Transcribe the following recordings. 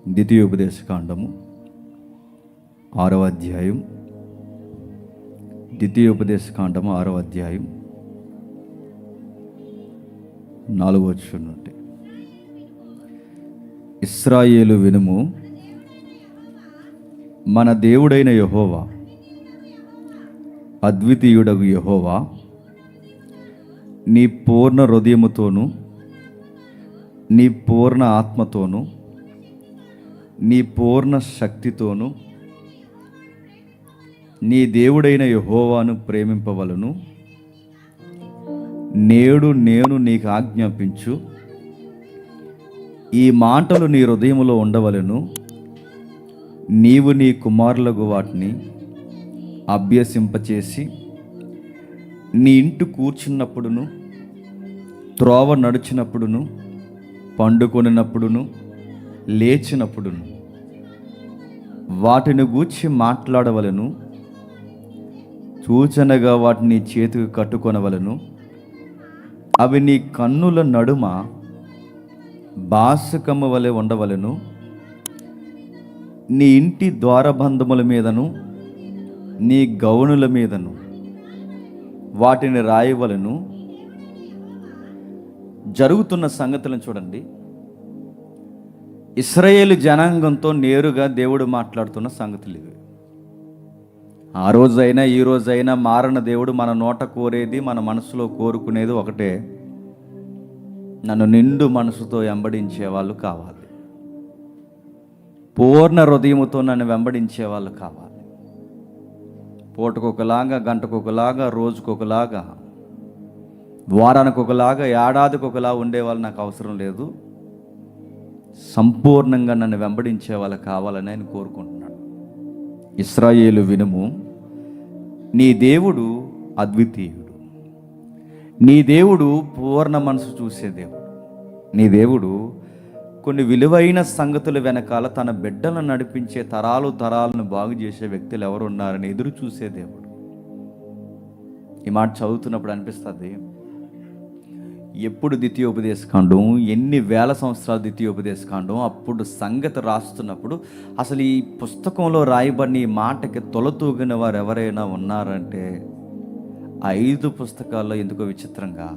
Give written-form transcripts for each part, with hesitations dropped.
ద్వితీయోపదేశకాండము 6వ అధ్యాయం. ద్వితీయోపదేశకాండము 6వ అధ్యాయం 4వ వచనం నుండి. ఇశ్రాయేలు వినుము, మన దేవుడైన యెహోవా, అద్వితీయుడగు యెహోవా, నీ పూర్ణ హృదయముతోను నీ పూర్ణ ఆత్మతోను నీ పూర్ణ శక్తితోను నీ దేవుడైన యెహోవాను ప్రేమింపవలను. నేడు నేను నీకు ఆజ్ఞాపించు ఈ మాటలు నీ హృదయములో ఉండవలను. నీవు నీ కుమారులకు వాటిని అభ్యసింపచేసి నీ ఇంటి కూర్చున్నప్పుడును, త్రోవ నడిచినప్పుడును, పండుకొనినప్పుడును, లేచినప్పుడును వాటిని గూర్చి మాట్లాడవలను. సూచనగా వాటిని చేతికి కట్టుకొనవలను. అవి నీ కన్నుల నడుమ బాసకము వలె ఉండవలను. నీ ఇంటి ద్వారబంధముల మీదను నీ గౌనుల మీదను వాటిని రాయవలను. జరుగుతున్న సంగతులను చూడండి. ఇశ్రాయేలు జనాంగంతో నేరుగా దేవుడు మాట్లాడుతున్న సంగతులు ఇవి. ఆ రోజైనా ఈ రోజైనా మారన దేవుడు మన నోట కోరేది, మన మనసులో కోరుకునేది ఒకటే: నన్ను నిండు మనసుతో వెంబడించే వాళ్ళు కావాలి. పూర్ణ హృదయముతో నన్ను వెంబడించే వాళ్ళు కావాలి. పూటకొకలాగా, గంటకొకలాగా, రోజుకొకలాగా, వారానికి ఒకలాగా, ఏడాదికి ఒకలా ఉండేవాళ్ళు నాకు అవసరం లేదు. సంపూర్ణంగా నన్ను వెంబడించే వాళ్ళు కావాలని ఆయన కోరుకుంటున్నాడు. ఇశ్రాయేలు వినుము, నీ దేవుడు అద్వితీయుడు. నీ దేవుడు పూర్ణ మనసు చూసే దేవుడు. నీ దేవుడు కొన్ని విలువైన సంగతుల వెనకాల తన బిడ్డలను నడిపించే తరాలను బాగు చేసే వ్యక్తులు ఎవరు ఉన్నారని ఎదురు చూసే దేవుడు. ఈ మాట చదువుతున్నప్పుడు అనిపిస్తుంది, ఎప్పుడు ద్వితీయోపదేశకాండం, ఎన్ని వేల సంవత్సరాలు ద్వితీయోపదేశకాండం, అప్పుడు సంగతి రాస్తున్నప్పుడు అసలు ఈ పుస్తకంలో రాయబడిన ఈ మాటకి తొలతూగిన వారు ఎవరైనా ఉన్నారంటే 5 పుస్తకాల్లో ఎందుకో విచిత్రంగా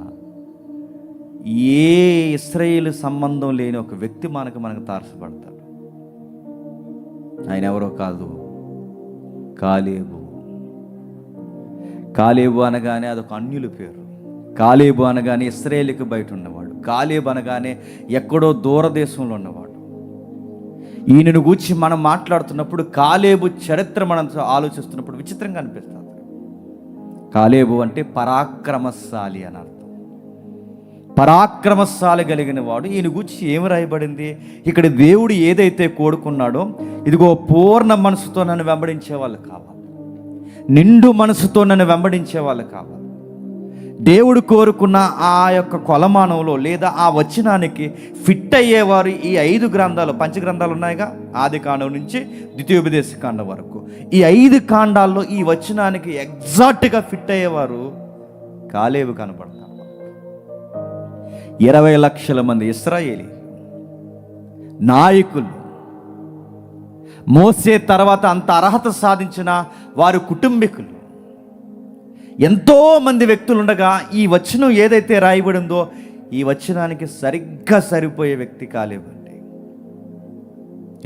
ఏ ఇశ్రాయేలు సంబంధం లేని ఒక వ్యక్తి మనకు తారసపడతాడు. ఆయన ఎవరో కాదు, కాలేబు. కాలేబు అనగానే అదొక అన్యుల పేరు. కాలేబు అనగానే ఇశ్రాయేలుకి బయట ఉన్నవాడు. కాలేబు అనగానే ఎక్కడో దూరదేశంలో ఉన్నవాడు. ఈయనను గూర్చి మనం మాట్లాడుతున్నప్పుడు, కాలేబు చరిత్ర మనం ఆలోచిస్తున్నప్పుడు విచిత్రంగా అనిపిస్తుంది. కాలేబు అంటే పరాక్రమశాలి అని అర్థం. పరాక్రమశాలి కలిగిన వాడు. ఈయన గూర్చి ఏమి రాయబడింది? ఇక్కడ దేవుడు ఏదైతే కోరుకున్నాడో, ఇదిగో పూర్ణ మనసుతో నన్ను వెంబడించే వాళ్ళు కావాలి, నిండు మనసుతో నన్ను వెంబడించే వాళ్ళు కావాలి. దేవుడు కోరుకున్న ఆ యొక్క కొలమానంలో లేదా ఆ వచనానికి ఫిట్ అయ్యేవారు ఈ 5 గ్రంథాలు, పంచగ్రంథాలు ఉన్నాయిగా, ఆది కాండం నుంచి ద్వితీయోపదేశకాండం వరకు. ఈ 5 కాండాల్లో ఈ వచనానికి ఎగ్జాక్ట్గా ఫిట్ అయ్యేవారు కాలేబు కనపడతారు. 20 లక్షల మంది ఇశ్రాయేలీ నాయకులు, మోసే తర్వాత అంత అర్హత సాధించిన వారి కుటుంబీకులు, ఎంతో మంది వ్యక్తులు ఉండగా ఈ వచనం ఏదైతే రాయబడిందో ఈ వచనానికి సరిగ్గా సరిపోయే వ్యక్తి కాలేబు అండి.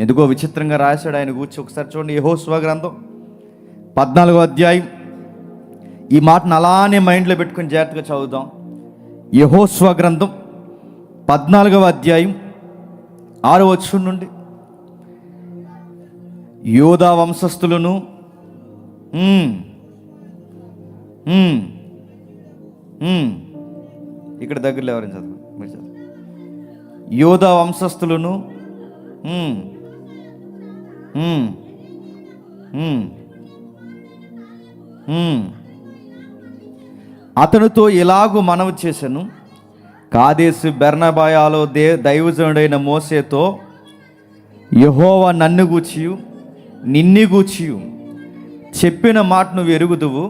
ఎందుకో విచిత్రంగా రాశాడు ఆయన కూర్చి. ఒకసారి చూడండి, యెహోషువ గ్రంథం 14వ అధ్యాయం. ఈ మాటను అలానే మైండ్లో పెట్టుకుని జాగ్రత్తగా చదువుదాం. యెహోషువ గ్రంథం 14వ అధ్యాయం 6వ వచనం నుండి. యోధా వంశస్థులను ఇక్కడ దగ్గరలో ఎవరైనా చదువు, మీరు చదువు. యోధా వంశస్థులను అతనితో ఇలాగూ మనవి చేశాను, కాదేశు బెర్నబాయాలో దైవజనుడైన మోసేతో, యెహోవా నన్ను గూర్చియు నిన్ను గూర్చియు చెప్పిన మాట నువ్వు ఎరుగుదువు.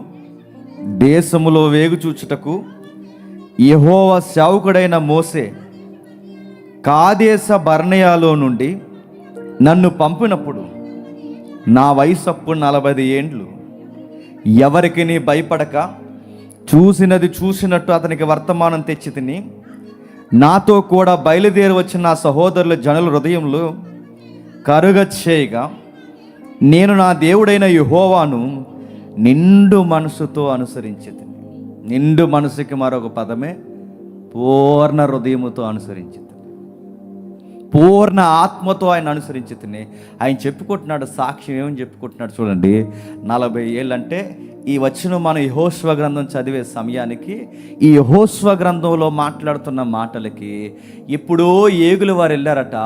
దేశములో వేగు చూచుటకు యెహోవా సేవకుడైన మోసే కాదేశ బర్నేయలో నుండి నన్ను పంపినప్పుడు నా వయసు అప్పుడు 40 ఏండ్లు. ఎవరికి నీ భయపడక చూసినది చూసినట్టు అతనికి వర్తమానం తెచ్చి తిని, నాతో కూడా బయలుదేరి వచ్చిన నా సహోదరుల జనుల హృదయంలో కరుగ చేయగా, నేను నా దేవుడైన యెహోవాను నిండు మనసుతో అనుసరించితిని. నిండు మనసుకి మరొక పదమే పూర్ణ హృదయముతో అనుసరించితిని, పూర్ణ ఆత్మతో ఆయన అనుసరించితిని. ఆయన చెప్పుకుంటున్నాడు, సాక్ష్యం ఏమని చెప్పుకుంటున్నాడు చూడండి. 40 ఏళ్ళు అంటే ఈ వచనం మనం యెహోషువ గ్రంథం చదివే సమయానికి, ఈ యెహోషువ గ్రంథంలో మాట్లాడుతున్న మాటలకి ఎప్పుడో ఏగులు వారు వెళ్ళారట.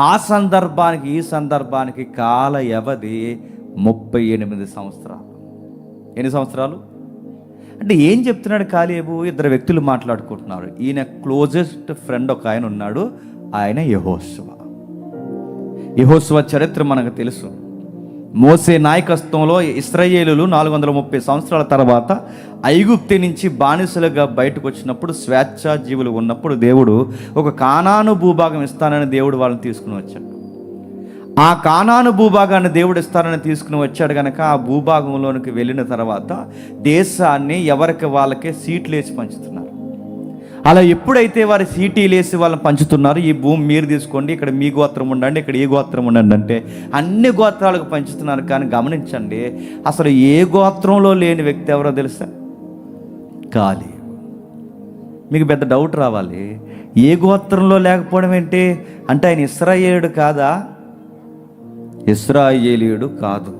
ఆ సందర్భానికి ఈ సందర్భానికి కాల వ్యవధి 38 సంవత్సరాలు. ఎన్ని సంవత్సరాలు అంటే ఏం చెప్తున్నాడు కాలేబు? 2 వ్యక్తులు మాట్లాడుకుంటున్నారు. ఈయన క్లోజెస్ట్ ఫ్రెండ్ ఒక ఆయన ఉన్నాడు, ఆయన యెహోషువ. యెహోషువ చరిత్ర మనకు తెలుసు. మోసే నాయకత్వంలో ఇశ్రాయేలులు 430 సంవత్సరాల తర్వాత ఐగుప్తు నుంచి బానిసలుగా బయటకు వచ్చినప్పుడు, స్వేచ్ఛా జీవులు ఉన్నప్పుడు దేవుడు ఒక కానాను భూభాగం ఇస్తానని దేవుడు వాళ్ళని తీసుకుని వచ్చాడు. ఆ కానాను భూభాగాన్ని దేవుడు ఇస్తానని తీసుకుని వచ్చాడు కనుక ఆ భూభాగంలోనికి వెళ్ళిన తర్వాత దేశాన్ని ఎవరికి వాళ్ళకే సీట్లు వేసి పంచుతున్నారు. అలా ఎప్పుడైతే వారి సీటీలు వేసి వాళ్ళని పంచుతున్నారు, ఈ భూమి మీరు తీసుకోండి, ఇక్కడ మీ గోత్రం ఉండండి, ఇక్కడ ఈ గోత్రం ఉండండి అంటే అన్ని గోత్రాలకు పంచుతున్నారు. కానీ గమనించండి, అసలు ఏ గోత్రంలో లేని వ్యక్తి ఎవరో తెలుసా? కాలేబు. మీకు పెద్ద డౌట్ రావాలి, ఏ గోత్రంలో లేకపోవడం ఏంటి అంటే ఆయన ఇశ్రాయేలుడు కాదా? ఇశ్రాయేలీయుడు కాదు.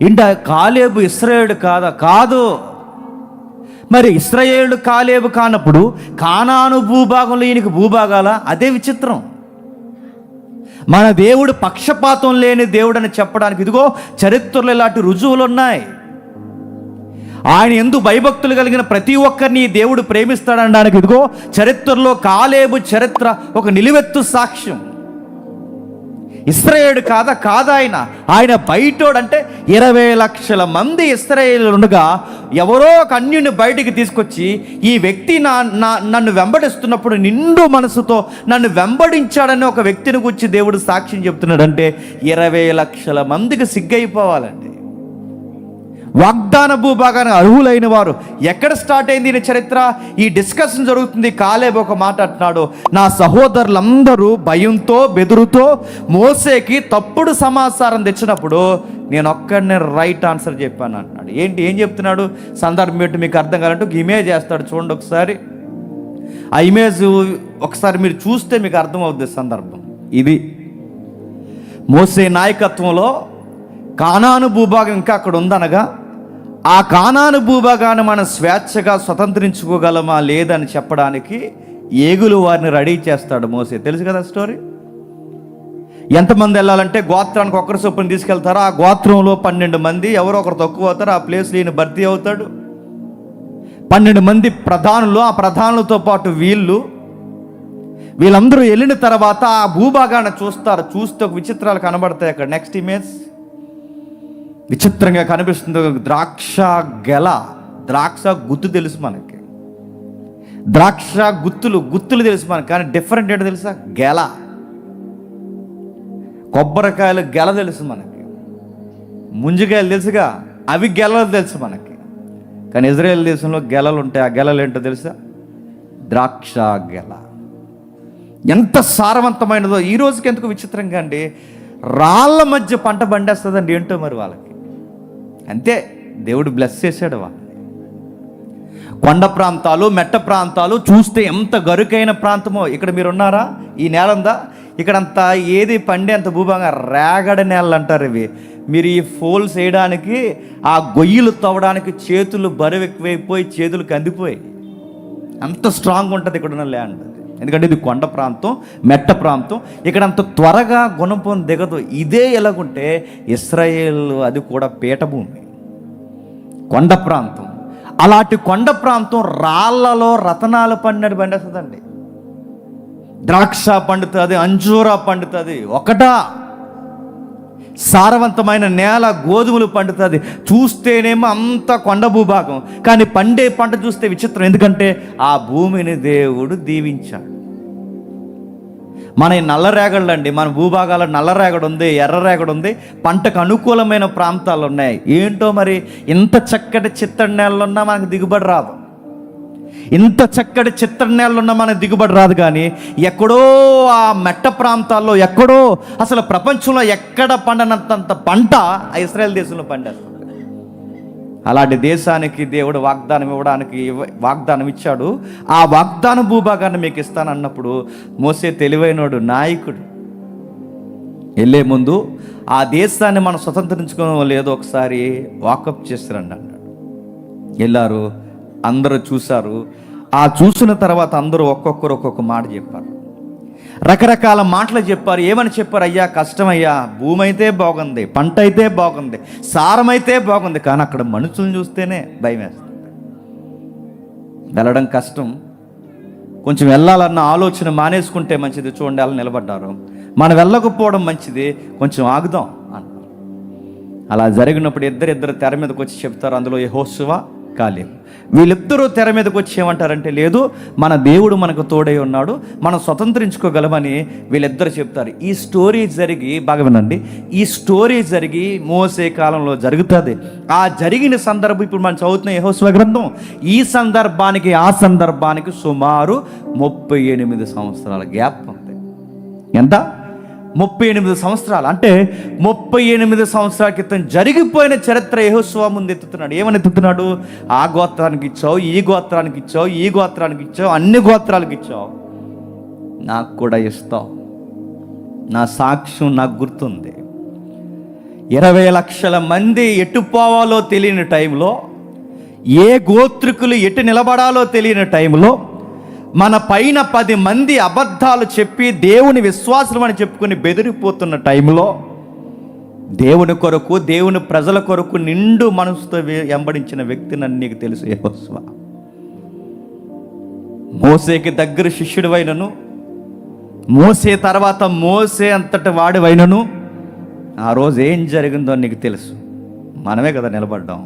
ఇంట కాలేబు ఇశ్రాయేలుడు కాదా? కాదు. మరి ఇశ్రాయేలుడు కాలేబు కానప్పుడు కానాను భూభాగంలో ఈయనకి భూభాగాల? అదే విచిత్రం. మన దేవుడు పక్షపాతం లేని దేవుడు అని చెప్పడానికి ఇదిగో చరిత్రలో ఇలాంటి రుజువులు ఉన్నాయి. ఆయన యందు భయభక్తులు కలిగిన ప్రతి ఒక్కరిని దేవుడు ప్రేమిస్తాడనడానికి ఇదిగో చరిత్రలో కాలేబు చరిత్ర ఒక నిలువెత్తు సాక్ష్యం. ఇశ్రాయేలుడు కాదా ఆయన బయటోడు. అంటే 20 లక్షల మంది ఇశ్రాయేలు ఉండగా ఎవరో ఒక అన్యుని బయటికి తీసుకొచ్చి ఈ వ్యక్తి నన్ను వెంబడిస్తున్నప్పుడు నిండు మనసుతో నన్ను వెంబడించాడని ఒక వ్యక్తిని గురించి దేవుడు సాక్ష్యం చెప్తున్నాడు. అంటే 20 లక్షల మందికి సిగ్గైపోవాలండి. వాగ్దాన భూభాగానికి అర్హులైన వారు. ఎక్కడ స్టార్ట్ అయింది ఈ చరిత్ర? ఈ డిస్కషన్ జరుగుతుంది. కాలేబు ఒక మాట అంటున్నాడు, నా సహోదరులందరూ భయంతో బెదురుతో మోసేకి తప్పుడు సమాచారం తెచ్చినప్పుడు నేను ఒక్కడిని రైట్ ఆన్సర్ చెప్పాను అంటున్నాడు. ఏం చెప్తున్నాడు? సందర్భం ఏంటి మీకు అర్థం కావాలంటే ఒక ఇమేజ్ వేస్తాడు చూడండి ఒకసారి. ఆ ఇమేజ్ ఒకసారి మీరు చూస్తే మీకు అర్థమవుద్ది సందర్భం. ఇది మోసే నాయకత్వంలో కానాను భూభాగం ఇంకా అక్కడ ఉందనగా, ఆ కానాను భూభాగాన్ని మనం స్వేచ్ఛగా స్వతంత్రించుకోగలమా లేదని చెప్పడానికి ఏగులు వారిని రెడీ చేస్తాడు మోసే. తెలుసు కదా స్టోరీ. ఎంతమంది వెళ్ళాలంటే గోత్రానికి ఒకరి చొప్పున తీసుకెళ్తారో ఆ గోత్రంలో 12 మంది, ఎవరో ఒకరు తక్కువ అవుతారు, ఆ ప్లేస్లో ఈయన భర్తీ అవుతాడు. 12 మంది ప్రధానులు, ఆ ప్రధానులతో పాటు వీళ్ళందరూ వెళ్ళిన తర్వాత ఆ భూభాగాన్ని చూస్తారు. చూస్తే ఒక విచిత్రాలు కనబడతాయి అక్కడ. నెక్స్ట్ ఇమేజ్ విచిత్రంగా కనిపిస్తుంది. ద్రాక్ష గెల, ద్రాక్ష గుత్తు తెలుసు మనకి, ద్రాక్ష గుత్తులు తెలుసు మనకి. కానీ డిఫరెంట్ ఏంటో తెలుసా? గెల. కొబ్బరికాయలు గెల తెలుసు మనకి, ముంజికాయలు తెలుసుగా, అవి గెలలు తెలుసు మనకి. కానీ ఇజ్రాయేల్ దేశంలో గెలలు ఉంటాయి. ఆ గెలలు ఏంటో తెలుసా? ద్రాక్ష గెల. ఎంత సారవంతమైనదో ఈ రోజుకి. ఎందుకు విచిత్రంగా అండి, రాళ్ళ మధ్య పంట పండేస్తుందండి. ఏంటో మరి వాళ్ళకి అంతే, దేవుడు బ్లెస్ చేశాడు వాళ్ళని. కొండ ప్రాంతాలు, మెట్ట ప్రాంతాలు చూస్తే ఎంత గరుకైన ప్రాంతమో. ఇక్కడ మీరు ఉన్నారా? ఈ నేల ఉందా? ఇక్కడంతా ఏది పండే అంత భూభాగంగా రేగడి నేలలు అంటారు ఇవి. మీరు ఈ ఫోల్స్ వేయడానికి, ఆ గొయ్యిలు తవ్వడానికి చేతులు బరువు ఎక్కువైపోయి చేతులు కందిపోయి, అంత స్ట్రాంగ్ ఉంటుంది ఇక్కడ ఉన్న ల్యాండ్. ఎందుకంటే ఇది కొండ ప్రాంతం, మెట్ట ప్రాంతం. ఇక్కడ అంత త్వరగా గుణపం దిగదు. ఇదే ఎలాగుంటే ఇశ్రాయేల్ అది కూడా పీఠభూమి, కొండ ప్రాంతం. అలాంటి కొండ ప్రాంతం రాళ్లలో రతనాలు పండినట్టు పండేస్తుందండి. ద్రాక్ష పండుతుంది, అంజూరా పండుతుంది. ఒకటా సారవంతమైన నేల గోధుమలు పండుతుంది. చూస్తేనేమో అంత కొండ భూభాగం, కానీ పండే పంట చూస్తే విచిత్రం. ఎందుకంటే ఆ భూమిని దేవుడు దీవించాడు. మన నల్లరేగళ్ళు అండి, మన భూభాగాల్లో నల్లరేగడి ఉంది, ఎర్రరేగడి ఉంది, పంటకు అనుకూలమైన ప్రాంతాలు ఉన్నాయి. ఏంటో మరి ఇంత చక్కటి చిత్తడి నేలలు ఉన్నా మనకు దిగుబడి రాదు. ఇంత చక్కటి చిత్తడి నేలలు ఉన్నా మనకు దిగుబడి రాదు. కానీ ఎక్కడో ఆ మెట్ట ప్రాంతాల్లో, ఎక్కడో అసలు ప్రపంచంలో ఎక్కడ పండనంత పంట ఆ ఇశ్రాయేల్ దేశంలో పండేస్తుంది. అలాంటి దేశానికి దేవుడు వాగ్దానం ఇచ్చాడు. ఆ వాగ్దాన భూభాగాన్ని మీకు ఇస్తానన్నప్పుడు మోసే తెలివైనోడు, నాయకుడు, వెళ్ళే ముందు ఆ దేశాన్ని మనం స్వతంత్రించుకోవడం లేదో ఒకసారి వాకప్ చేస్తారండి అన్నాడు. వెళ్ళారు, అందరూ చూశారు. ఆ చూసిన తర్వాత అందరూ ఒక్కొక్కరు ఒక్కొక్క మాట చెప్పారు, రకరకాల మాటలు చెప్పారు. ఏమని చెప్పారు? అయ్యా కష్టమయ్యా, భూమి అయితే బాగుంది, పంట అయితే బాగుంది, సారం అయితే బాగుంది, కానీ అక్కడ మనుషులను చూస్తేనే భయం వేస్తుంది, వెళ్ళడం కష్టం, కొంచెం వెళ్ళాలన్న ఆలోచన మానేసుకుంటే మంచిది. చూడండి అలా నిలబడ్డారు. మనం వెళ్ళకపోవడం మంచిది, కొంచెం ఆగుదాం అన్నారు. అలా జరిగినప్పుడు ఇద్దరు తెర మీదకి వచ్చి చెప్తారు. అందులో యెహోషువ, కాలేబు. వీళ్ళిద్దరూ తెర మీదకి వచ్చి ఏమంటారంటే, లేదు మన దేవుడు మనకు తోడై ఉన్నాడు, మనం స్వతంత్రించుకోగలమని వీళ్ళిద్దరు చెప్తారు. ఈ స్టోరీ జరిగి, బాగా వినండి, ఈ స్టోరీ జరిగి మోసే కాలంలో జరుగుతుంది. ఆ జరిగిన సందర్భం ఇప్పుడు మనం చదువుతున్న యెహోషువ గ్రంథం. ఈ సందర్భానికి ఆ సందర్భానికి సుమారు 38 సంవత్సరాల గ్యాప్ ఉంది. ఎంత? 38 సంవత్సరాలు. అంటే 38 సంవత్సరాల క్రితం జరిగిపోయిన చరిత్ర యెహోషువ ముందు ఎత్తుతున్నాడు. ఏమని ఎత్తుతున్నాడు? ఆ గోత్రానికి ఇచ్చావు, ఈ గోత్రానికి ఇచ్చావు, ఈ గోత్రానికి ఇచ్చావు, అన్ని గోత్రాలకు ఇచ్చావు, నాకు కూడా ఇస్తావు. నా సాక్ష్యం నాకు గుర్తుంది. 20 లక్షల మంది ఎటు పోవాలో తెలియని టైంలో, ఏ గోత్రికులు ఎటు నిలబడాలో తెలియని టైంలో, మన పైన 10 మంది అబద్ధాలు చెప్పి దేవుని విశ్వాసం అని చెప్పుకొని బెదిరిపోతున్న టైంలో, దేవుని కొరకు, దేవుని ప్రజల కొరకు నిండు మనసుతో వెంబడించిన వ్యక్తి నన్ను నీకు తెలుసు, యెహోషువ. మోసేకి దగ్గర శిష్యుడివైనను, మోసే తర్వాత మోసే అంతటి వాడివైనను, ఆ రోజు ఏం జరిగిందో నీకు తెలుసు. మనమే కదా నిలబడ్డాం.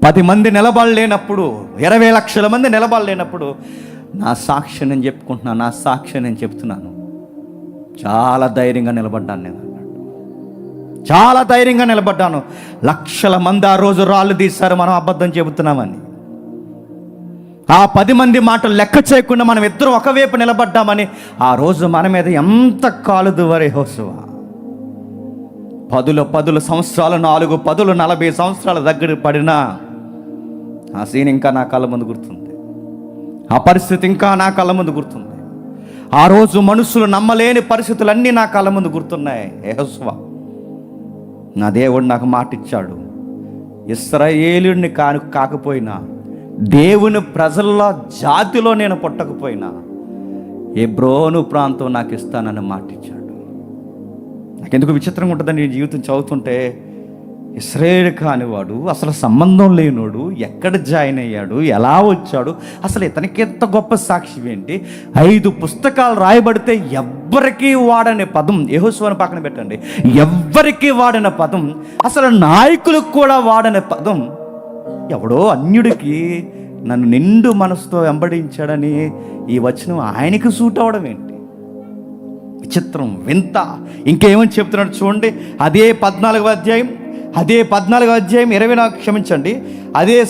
10 మంది నిలబడలేనప్పుడు, 20 లక్షల మంది నిలబడలేనప్పుడు నా సాక్షి నేను చెప్పుకుంటున్నాను, నా సాక్షి నేను చెప్తున్నాను. చాలా ధైర్యంగా నిలబడ్డాను నేను అన్నాడు. చాలా ధైర్యంగా నిలబడ్డాను. లక్షల మంది ఆ రోజు రాళ్ళు తీశారు మనం అబద్ధం చెబుతున్నామని. ఆ 10 మంది మాటలు లెక్క చేయకుండా మనం ఇద్దరం ఒకవైపు నిలబడ్డామని ఆ రోజు మన మీద ఎంత కాలుదువరే యెహోషువ. 10 సంవత్సరాలు, 4 10 40 సంవత్సరాల దగ్గర పడినా ఆ సీన్ ఇంకా నా కళ్ళ ముందు గుర్తుంది. ఆ పరిస్థితి ఇంకా నా కళ్ళ ముందు గుర్తుంది. ఆ రోజు మనుషులు నమ్మలేని పరిస్థితులన్నీ నా కళ్ళ ముందు గుర్తున్నాయి. యెహోషువ, నా దేవుడు నాకు మాట ఇచ్చాడు, ఇశ్రాయేలుని కాకపోయినా, దేవుని ప్రజల జాతిలో నేను పుట్టకపోయినా, హెబ్రోను ప్రాంతం నాకు ఇస్తానని మాట ఇచ్చాడు. నాకెందుకు విచిత్రంగా ఉంటుందని జీవితం చదువుతుంటే, ఇశ్రాయేలు కానివాడు, అసలు సంబంధం లేనోడు, ఎక్కడ జాయిన్ అయ్యాడు, ఎలా వచ్చాడు, అసలు ఇతనికి ఎంత గొప్ప సాక్ష్యం ఏంటి? 5 పుస్తకాలు రాయబడితే ఎవ్వరికీ వాడని పదం, యెహోషువను పక్కన పెట్టండి, ఎవ్వరికీ వాడిన పదం, అసలు నాయకులకు కూడా వాడని పదం, ఎవడో అన్యుడికి నన్ను నిండు మనసుతో వెంబడించాడని ఈ వచనం ఆయనకి సూట్ అవడం ఏంటి? విచిత్రం, వింత. ఇంకేమని చెప్తున్నాడు చూడండి. అదే 14వ అధ్యాయం, అదే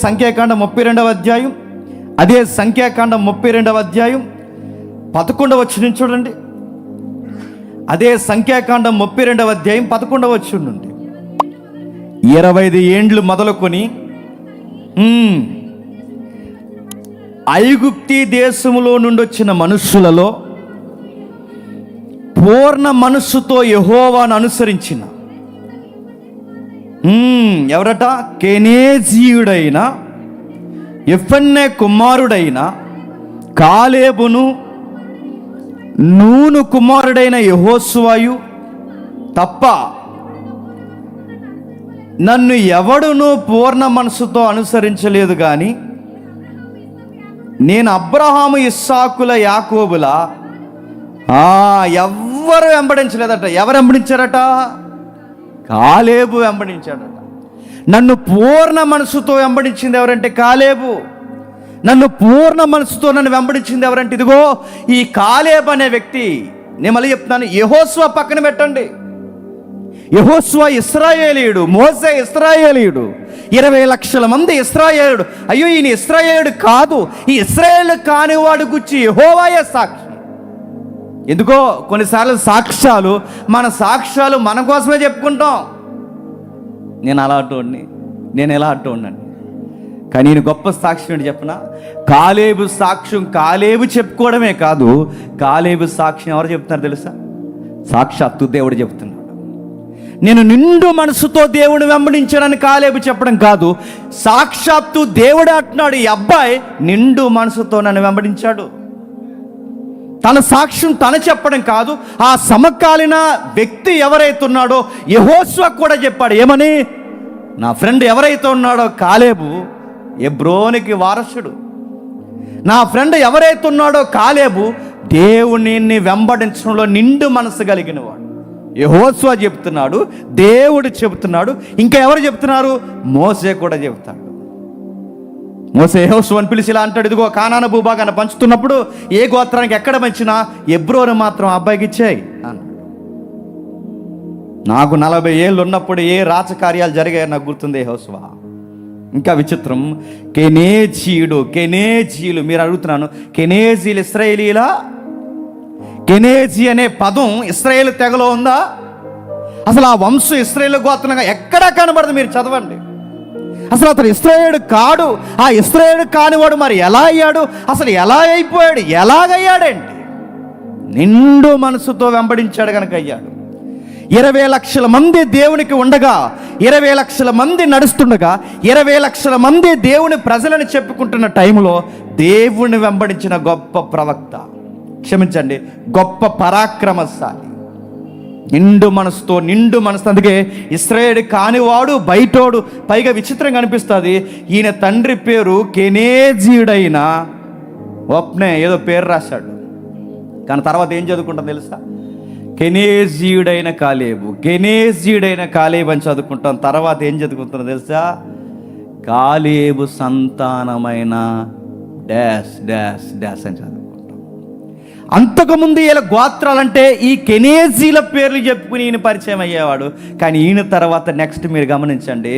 సంఖ్యాకాండం 32వ అధ్యాయం, అదే సంఖ్యాకాండం 32వ అధ్యాయం 11వ వచనం చూడండి. అదే సంఖ్యాకాండం 32వ అధ్యాయం 11వ వచనం నుండి 25 ఏండ్లు మొదలుకొని ఐగుప్తి దేశములో నుండి వచ్చిన మనుషులలో పూర్ణ మనస్సుతో యెహోవాను అనుసరించిన ఎవరట? కెనేజీయుడైన యెఫున్నె కుమారుడైన కాలేబును, నూను కుమారుడైన యెహోషువయు తప్ప నన్ను ఎవడునూ పూర్ణ మనసుతో అనుసరించలేదు. కానీ నేను అబ్రహాము, ఇస్సాకుల, యాకోబుల ఎవ్వరు వెంబడించలేదట. ఎవరు వెంబడించారట? కాలేబు వెంబడించాడట. నన్ను పూర్ణ మనసుతో వెంబడించింది ఎవరంటే కాలేబు. నన్ను పూర్ణ మనసుతో నన్ను వెంబడించింది ఎవరంటే ఇదిగో ఈ కాలేబ్ అనే వ్యక్తి. నేను మళ్ళీ చెప్తున్నాను, యెహోషువ పక్కన పెట్టండి. యెహోషువ ఇశ్రాయేలీయుడు, మోసే ఇశ్రాయేలీయుడు, 20 లక్షల మంది ఇశ్రాయేలుడు. అయ్యో ఈయన ఇశ్రాయేలుడు కాదు, ఈ ఇశ్రాయేలు కానివాడు గురించి యెహోవాయే సాక్షి. ఎందుకో కొన్నిసార్లు మన సాక్ష్యాలు మన కోసమే చెప్పుకుంటాం. నేను అలా అటోడిని, నేను ఎలా అటోడినండి. కానీ నేను గొప్ప సాక్ష్యం ఏంటి చెప్పనా? కాలేబు సాక్ష్యం కాలేబు చెప్పుకోవడమే కాదు, కాలేబు సాక్ష్యం ఎవరు చెప్తున్నారు తెలుసా? సాక్షాత్తు దేవుడు చెప్తున్నాడు. నేను నిండు మనసుతో దేవుని వెంబడించానని కాలేబు చెప్పడం కాదు, సాక్షాత్తు దేవుడు అంటున్నాడు, ఈ అబ్బాయి నిండు మనసుతో నన్ను వెంబడించాడు. తన సాక్ష్యం తన చెప్పడం కాదు, ఆ సమకాలీన వ్యక్తి ఎవరైతే ఉన్నాడో యెహోషువ కూడా చెప్పాడు. ఏమని? నా ఫ్రెండ్ ఎవరైతే ఉన్నాడో కాలేబు హెబ్రోనుకి వారసుడు. నా ఫ్రెండ్ ఎవరైతే ఉన్నాడో కాలేబు దేవునిని వెంబడించడంలో నిండు మనసు కలిగిన వాడు. యెహోషువ చెప్తున్నాడు, దేవుడు చెబుతున్నాడు, ఇంకా ఎవరు చెప్తున్నారు? మోసే కూడా చెబుతాడు. మోసే యెహోషువని పిలిచి ఇలా అంటాడు, ఇదిగో కానాను భూభాగాన్ని పంచుతున్నప్పుడు ఏ గోత్రానికి ఎక్కడ పంచినా హెబ్రోను మాత్రం అబ్బాయికి ఇచ్చేయి అన్నాడు. నాకు 40 ఏళ్ళు ఉన్నప్పుడు ఏ రాజకార్యాలు జరిగాయో నాకు గుర్తుంది యెహోషువ. ఇంకా విచిత్రం, కెనేజీలు మీరు అడుగుతున్నాను, కెనేజీలు ఇశ్రాయేలీలా? కెనేజీ అనే పదం ఇశ్రాయేలు తెగలో ఉందా? అసలు ఆ వంశం ఇశ్రాయేలు గోత్రంగా ఎక్కడా కనబడదు. మీరు చదవండి. అసలు అతను ఇశ్రాయేలు కాడు. ఆ ఇశ్రాయేలు కానివాడు మరి ఎలా అయ్యాడు? అసలు ఎలా అయిపోయాడు? ఎలాగయ్యాడండి? నిండు మనసుతో వెంబడించాడు కనుక అయ్యాడు. 20 లక్షల మంది దేవునికి ఉండగా, 20 లక్షల మంది నడుస్తుండగా, 20 లక్షల మంది దేవుని ప్రజలని చెప్పుకుంటున్న టైంలో దేవుని వెంబడించిన గొప్ప ప్రవక్త, క్షమించండి, గొప్ప పరాక్రమశాలి, నిండు మనసు. అందుకే ఇశ్రాయేలు కానివాడు బయటోడు. పైగా విచిత్రంగా అనిపిస్తుంది, ఈయన తండ్రి పేరు కెనేజీయుడైన ఒప్నే ఏదో పేరు రాశాడు. కానీ తర్వాత ఏం చదువుకుంటాం తెలుసా? కెనేజీయుడైన కాలేబు అని చదువుకుంటాం. తర్వాత ఏం చదువుకుంటాం తెలుసా? కాలేబు సంతానమైన డాష్ డాష్ డాష్ అని చదువుకుంటాం. అంతకుముందు ఈయన గోత్రాలంటే ఈ కెనేజీల పేర్లు చెప్పుకుని ఈయన పరిచయం అయ్యేవాడు. కానీ ఈయన తర్వాత నెక్స్ట్ మీరు గమనించండి,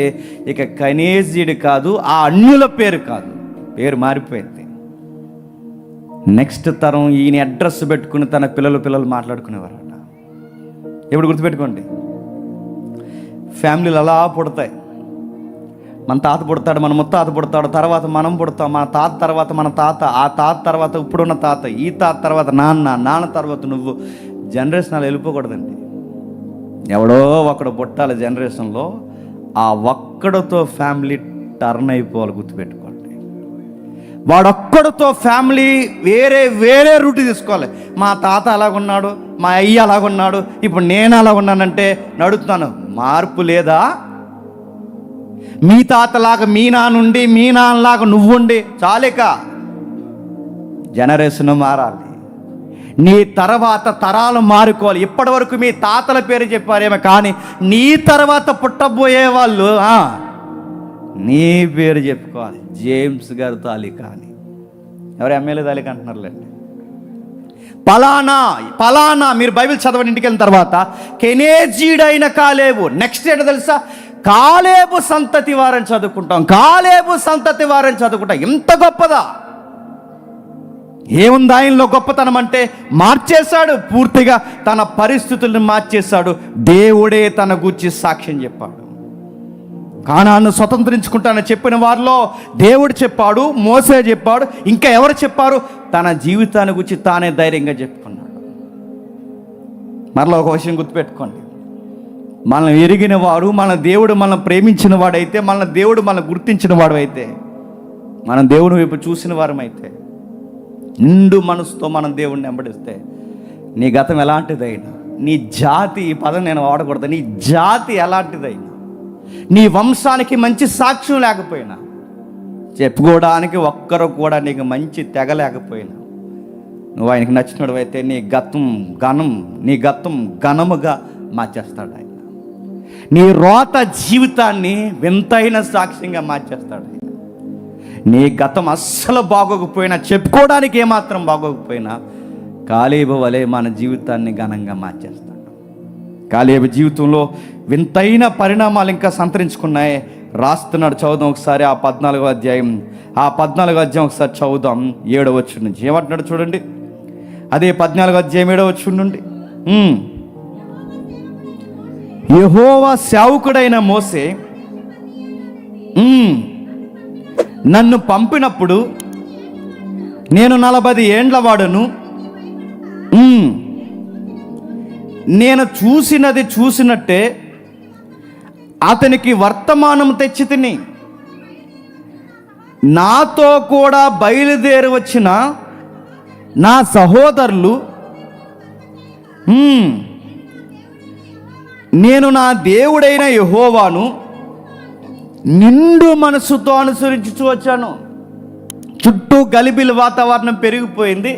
ఇక కెనేజీయుడు కాదు, ఆ అన్యుల పేరు కాదు, పేరు మారిపోయింది. నెక్స్ట్ తరం ఈయన అడ్రస్ పెట్టుకుని తన పిల్లలు మాట్లాడుకునేవారట. ఎప్పుడు గుర్తుపెట్టుకోండి, ఫ్యామిలీలు అలా పుడతాయి. మన తాత పుడతాడు, మన ముత్తాత పుడతాడు, తర్వాత మనం పుడతాం, మన తాత తర్వాత మన తాత, ఆ తాత తర్వాత ఇప్పుడున్న తాత, ఈ తాత తర్వాత నాన్న తర్వాత నువ్వు. జనరేషన్ అలా వెళ్ళిపోకూడదండి. ఎవడో ఒకడు పుట్టాలి జనరేషన్లో, ఆ ఒక్కడితో ఫ్యామిలీ టర్న్ అయిపోవాలి. గుర్తుపెట్టుకోండి, వాడొక్కడితో ఫ్యామిలీ వేరే రూట్ తీసుకోవాలి. మా తాత అలాగున్నాడు, మా అయ్య అలాగున్నాడు, ఇప్పుడు నేను అలాగున్నానంటే నడుతున్నాను. మార్పు లేదా? మీ తాతలాగా మీ నాన్నుండి, మీ నాన్నలాగా నువ్వుండి చాలేక జనరేషన్ మారాలి. నీ తర్వాత తరాలు మారుకోవాలి. ఇప్పటి వరకు మీ తాతల పేరు చెప్పారేమో, కానీ నీ తర్వాత పుట్టబోయే వాళ్ళు నీ పేరు చెప్పుకోవాలి. జేమ్స్ గారు తాలిక అని, ఎవరు ఎమ్మెల్యే తాలిక అంటున్నారులేండి, పలానా. మీరు బైబిల్ చదవండి ఇంటికి వెళ్ళిన తర్వాత, కెనేజీడైన కాలేబు. నెక్స్ట్ ఏంటో తెలుసా? కాలేబు సంతతి వారని చదువుకుంటాం. ఎంత గొప్పదా! ఏముంది ఆయనలో గొప్పతనం అంటే? మార్చేశాడు పూర్తిగా, తన పరిస్థితులను మార్చేశాడు. దేవుడే తన గూర్చి సాక్ష్యం చెప్పాడు. కానాను స్వతంత్రించుకుంటానని చెప్పిన వారిలో దేవుడు చెప్పాడు, మోసే చెప్పాడు, ఇంకా ఎవరు చెప్పారు? తన జీవితాన్ని గురించి తానే ధైర్యంగా చెప్పుకున్నాడు. మరలా ఒక విషయం గుర్తుపెట్టుకోండి, మనం ఎరిగిన వాడు, మన దేవుడు మనం ప్రేమించిన వాడైతే, మన దేవుడు మనం గుర్తించిన వాడు అయితే, మనం దేవుని వైపు చూసిన వారమైతే, నిండు మనసుతో మనం దేవుడిని వెంబడిస్తే, నీ గతం ఎలాంటిదైనా, నీ జాతి, ఈ పదం నేను వాడకూడదు, నీ జాతి ఎలాంటిదైనా, నీ వంశానికి మంచి సాక్ష్యం లేకపోయినా, చెప్పుకోవడానికి ఒక్కరు కూడా నీకు మంచి తెగ లేకపోయినా, నువ్వు ఆయనకి నచ్చినడు అయితే నీ గతం ఘనముగా మార్చేస్తాడు ఆయన. నీ రోత జీవితాన్ని వింతైన సాక్ష్యంగా మార్చేస్తాడు ఆయన. నీ గతం అస్సలు బాగోకపోయినా, చెప్పుకోవడానికి ఏమాత్రం బాగోకపోయినా కాలేబు వలె మన జీవితాన్ని ఘనంగా మార్చేస్తాడు. కాలేబు జీవితంలో వింతైన పరిణామాలు ఇంకా సంతరించుకున్నాయి. రాస్తున్నాడు, చదువుదాం ఒకసారి ఆ 14వ అధ్యాయం. ఆ 14వ అధ్యాయం ఒకసారి చదువుదాం, 7వ వచనం నుంచి. ఏమంటున్నాడు చూడండి, అదే 14వ అధ్యాయం 7వ వచనం నుండి. యెహోవా సేవకుడైన మోసే నన్ను పంపినప్పుడు నేను 40 ఏండ్ల వాడును. నేను చూసినది చూసినట్టే అతనికి వర్తమానం తెచ్చి తిని, నాతో కూడా బయలుదేరి వచ్చిన నా సహోదరులు నేను నా దేవుడైన యెహోవాను నిండు మనసుతో అనుసరించుచూ వచ్చాను. చుట్టూ గలిబిలి వాతావరణం పెరిగిపోయింది,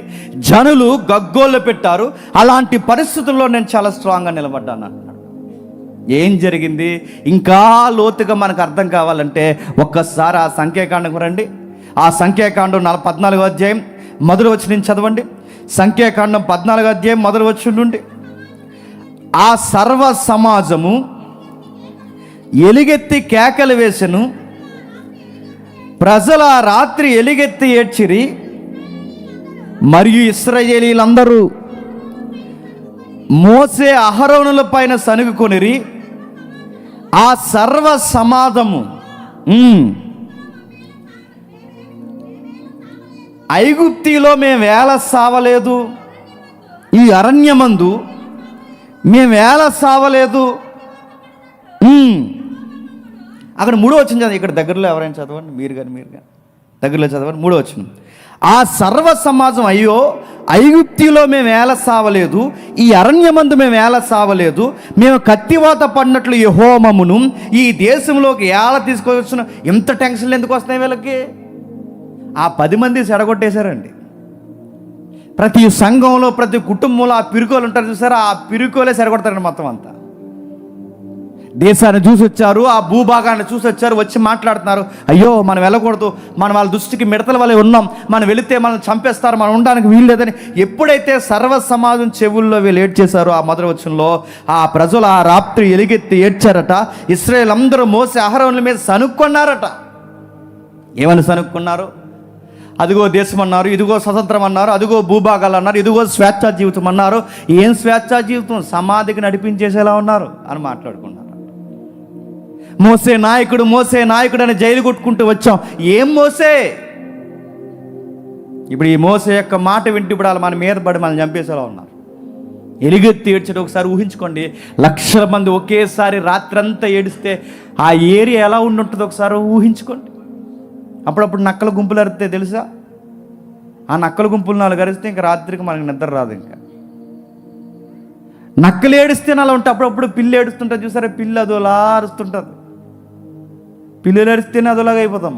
జనులు గగ్గోళ్ళు పెట్టారు. అలాంటి పరిస్థితుల్లో నేను చాలా స్ట్రాంగ్గా నిలబడ్డాను అన్నాడు. ఏం జరిగింది ఇంకా లోతుగా మనకు అర్థం కావాలంటే ఒక్కసారి ఆ సంఖ్యాకాండం రండి. ఆ సంఖ్యాకాండం 14వ అధ్యాయం మొదటి వచనం చదవండి. సంఖ్యాకాండం 14వ అధ్యాయం మొదటి వచనం నుండి. ఆ సర్వ సమాజము ఎలుగెత్తి కేకలు వేసెను, ప్రజల రాత్రి ఎలుగెత్తి ఏడ్చిరి, మరియు ఇశ్రాయేలీలందరూ మోసే అహరోనుల పైన సనుగుకొనిరి. ఆ సర్వ సమాజము ఐగుప్తిలో మేము వేల సావలేదు, ఈ అరణ్యమందు మేము వేల సావలేదు. అక్కడ 3వ వచనం చదవండి. ఇక్కడ దగ్గరలో ఎవరైనా చదవండి, మీరు కానీ దగ్గరలో చదవండి. 3వ వచనం. ఆ సర్వ సమాజం, అయ్యో ఐగుప్తిలో మేము వేల సావలేదు, ఈ అరణ్యమందు మేము వేల సావలేదు, మేము కత్తివాత పడినట్లు యెహోవాను ఈ దేశంలోకి ఏళ తీసుకొచ్చిన. ఎంత టెన్షన్లు ఎందుకు వస్తున్నాయి వీళ్ళకి? ఆ 10 మంది చెడగొట్టేశారండి. ప్రతి సంఘంలో ప్రతి కుటుంబంలో ఆ పిరుకోలు ఉంటారు చూసారా, ఆ పిరుకోలే చెడగొడతారండి మొత్తం అంతా. దేశాన్ని చూసి వచ్చారు, ఆ భూభాగాన్ని చూసి వచ్చారు, వచ్చి మాట్లాడుతున్నారు, అయ్యో మనం వెళ్ళకూడదు, మనం వాళ్ళ దృష్టికి మిడతల వలె ఉన్నాం, మనం వెళితే మనం చంపేస్తారు, మనం ఉండడానికి వీలు లేదని ఎప్పుడైతే సర్వ సమాజం చెవుల్లో వీళ్ళు ఏడ్చేశారో ఆ మొదటి వచనంలో, ఆ ప్రజలు ఆ రాత్రి ఎలుగెత్తి ఏడ్చారట. ఇశ్రాయేలు అందరూ మోసే అహరోనుల మీద సనుక్కున్నారట. ఏమని సనుక్కున్నారు? అదిగో దేశం అన్నారు, ఇదిగో స్వతంత్రం అన్నారు, అదిగో భూభాగాలు అన్నారు, ఇదిగో స్వేచ్ఛా జీవితం అన్నారు. ఏం స్వేచ్ఛా జీవితం? సమాధికి నడిపించేసేలా ఉన్నారు అని మాట్లాడుకున్నారు. మోసే నాయకుడు అని జైలు కొట్టుకుంటూ వచ్చాం. ఏం మోసే? ఇప్పుడు ఈ మోసే యొక్క మాట వింటూ ఇప్పుడు వాళ్ళు మన మీద పడి మనం చంపేసేలా ఉన్నారు. ఎలుగెత్తి ఏడ్చడం ఒకసారి ఊహించుకోండి. లక్షల మంది ఒకేసారి రాత్రంతా ఏడిస్తే ఆ ఏరియా ఎలా ఉంటుందో ఒకసారి ఊహించుకోండి. అప్పుడప్పుడు నక్కల గుంపులు అరిస్తే తెలుసా? ఆ నక్కల గుంపులు 4 అరిస్తే ఇంకా రాత్రికి మనకి నిద్ర రాదు. ఇంకా నక్కలు ఏడిస్తే అలా ఉంటే అప్పుడప్పుడు పిల్లి ఏడుస్తుంటుంది చూసారా, పిల్లి అదోలా అరుస్తుంటుంది. పిల్లలు అరిస్తేనే అదోలాగా అయిపోతాం.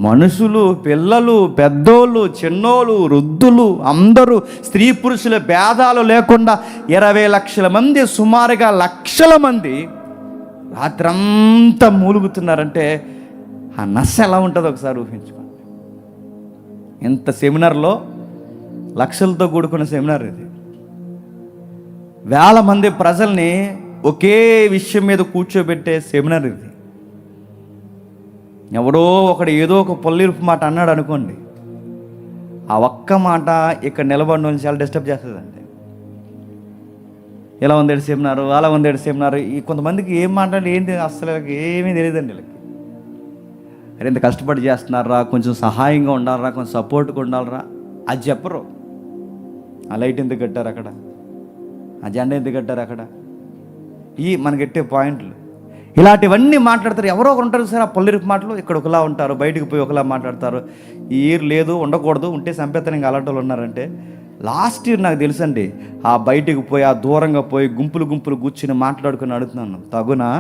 మనుషులు, పిల్లలు, పెద్దోళ్ళు, చిన్నోళ్ళు, వృద్ధులు అందరూ, స్త్రీ పురుషుల భేదాలు లేకుండా 20 లక్షల మంది, సుమారుగా లక్షల మంది రాత్రంతా మూలుగుతున్నారంటే ఆ నశ ఎలా ఉంటుందో ఒకసారి ఊహించుకోండి. ఎంత సెమినార్లో, లక్షలతో కూడుకున్న సెమినార్ ఇది. వేల మంది ప్రజల్ని ఒకే విషయం మీద కూర్చోబెట్టే సెమినార్ ఇది. ఎవరో ఒకడు ఏదో ఒక పొల్లిరుపు మాట అన్నాడు అనుకోండి, ఆ ఒక్క మాట ఇక్కడ నిలబడిన వాళ్ళు చాలా డిస్టర్బ్ చేస్తుందండి. ఇలా ఉందేడు సెమినారు, అలా ఉందేడు సెమినారు. ఈ కొంతమందికి ఏం మాట్లాడి ఏంటి అసలు ఏమీ తెలియదండి వీళ్ళకి. అరే ఇంత కష్టపడి చేస్తున్నారా, కొంచెం సహాయంగా ఉండాలరా, కొంచెం సపోర్ట్గా ఉండాలరా, అది చెప్పరు. ఆ లైట్ ఎందుకు కట్టారు అక్కడ, ఆ జెండా ఎందుకు కట్టారు అక్కడ, ఈ మనకెట్టే పాయింట్లు ఇలాంటివన్నీ మాట్లాడతారు. ఎవరో ఒకరు ఉంటారు సార్ ఆ పొల్లిరిపు మాటలు. ఇక్కడ ఒకలా ఉంటారు, బయటకు పోయి ఒకలా మాట్లాడతారు. ఈ ఇయర్ లేదు, ఉండకూడదు, ఉంటే సంపేతనం ఇంకా అలాంటి వాళ్ళు ఉన్నారంటే. లాస్ట్ ఇయర్ నాకు తెలుసండి, ఆ బయటకు పోయి ఆ దూరంగా పోయి గుంపులు కూర్చుని మాట్లాడుకుని అడుగుతున్నాను, తగునా?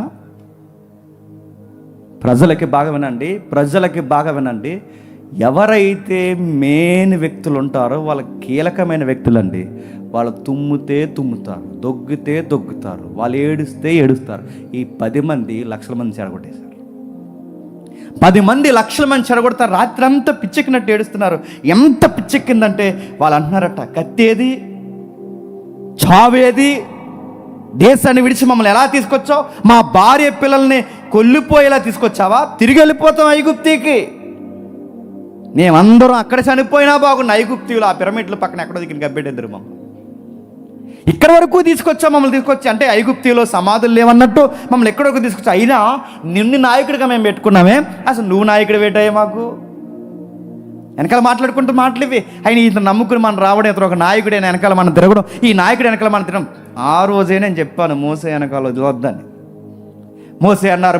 ప్రజలకి బాగా వినండి. ఎవరైతే మెయిన్ వ్యక్తులు ఉంటారో వాళ్ళ కీలకమైన వ్యక్తులండి. వాళ్ళు తుమ్మితే తుమ్ముతారు, దొగ్గితే దొగ్గుతారు, వాళ్ళు ఏడుస్తే ఏడుస్తారు. ఈ 10 మంది లక్షల మంది చెడగొట్టేశారు. 10 మంది, లక్షల మంది చెడగొడతారు. రాత్రి అంతా పిచ్చెక్కినట్టు ఏడుస్తున్నారు. ఎంత పిచ్చెక్కిందంటే వాళ్ళు అంటున్నారట, కత్తేది, చావేది, దేశాన్ని విడిచి మమ్మల్ని ఎలా తీసుకొచ్చావు, మా భార్య పిల్లల్ని కొల్లిపోయేలా తీసుకొచ్చావా, తిరిగి వెళ్ళిపోతాం ఐగుప్తికి, మేమందరం అక్కడ చనిపోయినా బాగుండు, ఐగుప్తిలో ఆ పిరమిడ్ల పక్కన ఎక్కడో దిగిన గబ్బెడెద్దరు మమ్మల్ని ఇక్కడ వరకు తీసుకొచ్చా, మమ్మల్ని తీసుకొచ్చి అంటే ఐగుప్తిలో సమాధులు లేవన్నట్టు మమ్మల్ని ఎక్కడ వరకు తీసుకొచ్చా. అయినా నిన్ను నాయకుడిగా మేము పెట్టుకున్నామే, అసలు నువ్వు నాయకుడు పెట్టాయే మాకు. వెనకాల మాట్లాడుకుంటూ మాటలివి. ఆయన ఇతను నమ్ముకుని మనం రావడం, ఇతను ఒక నాయకుడే వెనకాల మనం తిరగడం, ఈ నాయకుడు వెనకాల మనం తిరగడం. ఆ రోజే నేను చెప్పాను మోసే వెనకాల వద్దని. మోసే అన్నారు.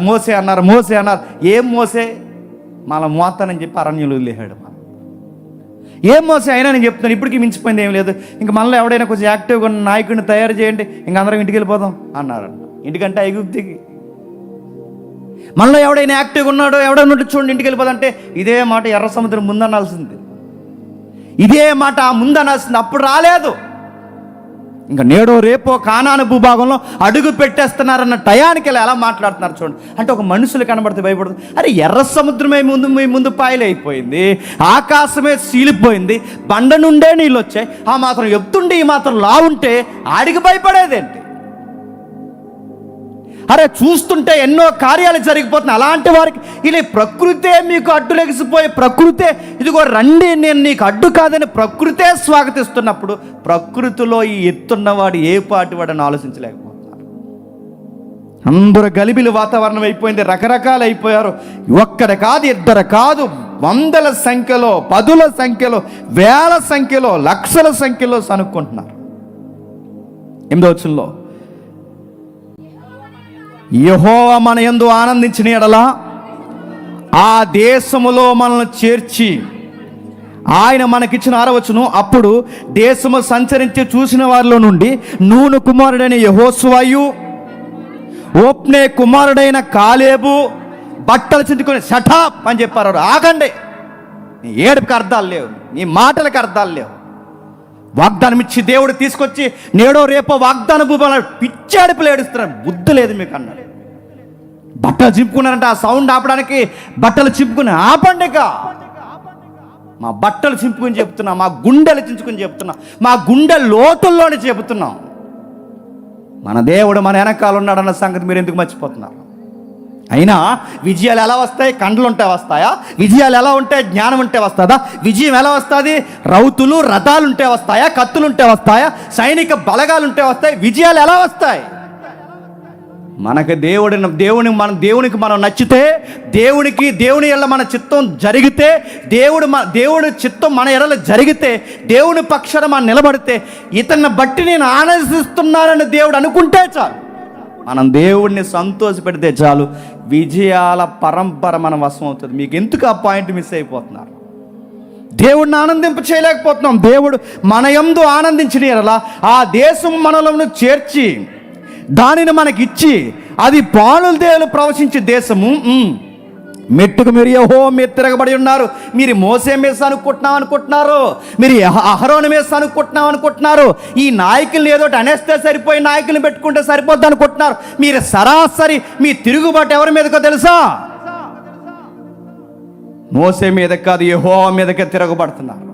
ఏం మోసే? మళ్ళీ మోతానని చెప్పి అరణ్యులు వదిలేశాడు. ఏం మోసే అయినా నేను చెప్తాను, ఇప్పటికీ మించిపోయింది ఏం లేదు. ఇంకా మనలో ఎవడైనా కొంచెం యాక్టివ్గా ఉన్న నాయకుడిని తయారు చేయండి, ఇంక అందరం ఇంటికి వెళ్ళిపోదాం అన్నారు. ఇంటికంటే ఐగుప్తికి. మనలో ఎవడైనా యాక్టివ్గా ఉన్నాడో, ఎవడైనా చూడండి ఇంటికి వెళ్ళిపోదంటే ఇదే మాట ఎర్ర సముద్రం ముందనాల్సింది, ఇదే మాట ముందనాల్సింది. అప్పుడు రాలేదు. ఇంకా నేడో రేపో కానాను భూభాగంలో అడుగు పెట్టేస్తున్నారన్న టయానికి ఎలా మాట్లాడుతున్నారు చూడండి. అంటే ఒక మనుషులు కనబడితే భయపడుతుంది. అరే ఎర్ర సముద్రమే మీ ముందు పాయలైపోయింది, ఆకాశమే సీలిపోయింది, బండ నుండే నీళ్ళు వచ్చాయి, ఆ మాత్రం ఎత్తుండి ఈ మాత్రం లావుంటే ఆడికి భయపడేదేంటి? అరే చూస్తుంటే ఎన్నో కార్యాలు జరిగిపోతున్నాయి. అలాంటి వారికి ఇలా ప్రకృతే మీకు అడ్డు లెగిసిపోయి, ప్రకృతే ఇదిగో రండి నేను నీకు అడ్డు కాదని ప్రకృతే స్వాగతిస్తున్నప్పుడు ప్రకృతిలో ఈ ఎత్తున్నవాడు ఏ పాటి వాడని ఆలోచించలేకపోతున్నారు. అందరూ గలిబిలి వాతావరణం అయిపోయింది, రకరకాలు అయిపోయారు. ఒక్కరు కాదు, ఇద్దరు కాదు, వందల సంఖ్యలో, పదుల సంఖ్యలో, వేల సంఖ్యలో, లక్షల సంఖ్యలో సనుక్కుంటున్నారు. 8వ వచనంలో యెహోవా మన యందు ఆనందించిన యెడల ఆ దేశములో మనల్ని చేర్చి ఆయన మనకిచ్చిన 6వ వచనం, అప్పుడు దేశము సంచరించి చూసిన వారిలో నుండి నూను కుమారుడైన యెహోషువయు, ఓప్నే కుమారుడైన కాలేబు బట్టలు చించుకొని షటాప్ అని చెప్పారు. ఆగండి, నీ ఏడుపుకి అర్థాలు లేవు, నీ మాటలకు అర్థాలు లేవు. వాగ్దానం ఇచ్చి దేవుడు తీసుకొచ్చి నేడో రేపో వాగ్దాన భూమి పిచ్చాడుపులు ఏడుస్తున్నారు. బుద్ధి లేదు మీకు అన్నాడు. బట్టలు చింపుకున్నారంటే ఆ సౌండ్ ఆపడానికి బట్టలు చింపుకుని ఆపండిక. మా బట్టలు చింపుకుని చెప్తున్నా, మా గుండెలు చించుకుని చెప్తున్నా, మా గుండె లోతుల్లోనే చెబుతున్నాం. మన దేవుడు మన వెనకాల ఉన్నాడన్న సంగతి మీరు ఎందుకు మర్చిపోతున్నారు? అయినా విజయాలు ఎలా వస్తాయి? కండ్లు ఉంటే వస్తాయా? విజయాలు ఎలా ఉంటాయి? జ్ఞానం ఉంటే వస్తుందా? విజయం ఎలా వస్తుంది? రౌతులు, రథాలు ఉంటే వస్తాయా? కత్తులు ఉంటే వస్తాయా? సైనిక బలగాలు ఉంటే వస్తాయి? విజయాలు ఎలా వస్తాయి? మనకు దేవునికి మనం నచ్చితే, దేవుని ఎడల మన చిత్తం జరిగితే, దేవుడి చిత్తం మన ఎడల జరిగితే, దేవుని పక్షాన మనం నిలబడితే, ఇతన్ని బట్టి నేను ఆనందిస్తున్నానని దేవుడు అనుకుంటే చాలు, మనం దేవుడిని సంతోషపెడితే చాలు, విజయాల పరంపర మన వశం అవుతుంది. మీకు ఎందుకు ఆ పాయింట్ మిస్ అయిపోతున్నారు? దేవుడిని ఆనందింప చేయలేకపోతున్నాం. దేవుడు మన యందు ఆనందించిన యెడల ఆ దేశం మనలను చేర్చి దానిని మనకిచ్చి, అది పాలుల తేనెలు ప్రవశించే దేశము. మెట్టుకు మీరు యెహోవా మీద తిరగబడి ఉన్నారు. మీరు మోసే మీద అనుకుంటున్నారు, మీరు అహరోను మీద అనుకుంటున్నారు. ఈ నాయకుల్ని ఏదోటి అనేస్తే సరిపోయి, నాయకుల్ని పెట్టుకుంటే సరిపోద్ది అనుకుంటున్నారు. మీరు సరాసరి మీ తిరుగుబాటు ఎవరి మీదకో తెలుసా? మోసే మీద కాదు, యెహోవా మీదకే తిరగబడుతున్నారు.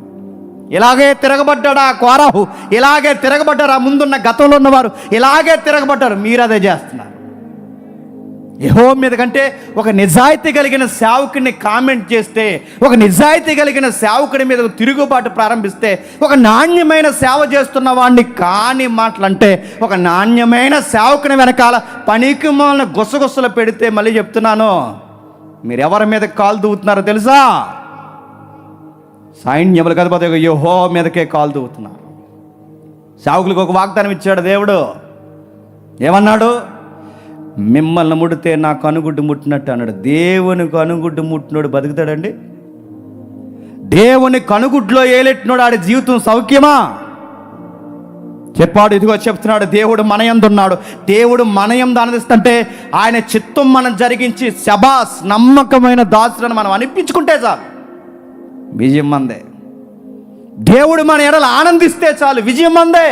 ఇలాగే తిరగబడ్డాడు ఆ కోరాహు, ఇలాగే తిరగబడ్డారు ఆ ముందున్న గతంలో ఉన్నవారు, ఇలాగే తిరగబడ్డారు. మీరు అదే చేస్తున్నారు. యెహోవా మీద కంటే ఒక నిజాయితీ కలిగిన సేవకుడిని కామెంట్ చేస్తే, ఒక నిజాయితీ కలిగిన సేవకుడి మీద తిరుగుబాటు ప్రారంభిస్తే, ఒక నాణ్యమైన సేవ చేస్తున్న వాడిని కాని మాటలంటే, ఒక నాణ్యమైన సేవకుని వెనకాల పనికి మాలిన గుసగుసలు పెడితే, మళ్ళీ చెప్తున్నాను, మీరు ఎవరి మీద కాలు దూవుతున్నారో తెలుసా? సైన్యములు కదపోతే యెహోవా మీదకే కాలు దూవుతున్నారు. సేవకులకు ఒక వాగ్దానం ఇచ్చాడు దేవుడు. ఏమన్నాడు? మిమ్మల్ని ముడితే నా కనుగుడ్డు ముట్టినట్టు అన్నాడు. దేవుని కనుగుడ్డు ముట్టినోడు బతుకుతాడండి? దేవుని కనుగుడ్లో ఏలెట్టినోడు ఆడి జీవితం సౌఖ్యమా? చెప్పాడు. ఇదిగో చెప్తున్నాడు, దేవుడు మన యందు ఉన్నాడు. దేవుడు మన యందు ఆనందిస్తుంటే ఆయన చిత్తం మనం జరిగించి శబాస్ నమ్మకమైన దాసులను మనం అనిపించుకుంటే చాలు, విజయం మందే. దేవుడు మన ఎడల ఆనందిస్తే చాలు, విజయం మందే.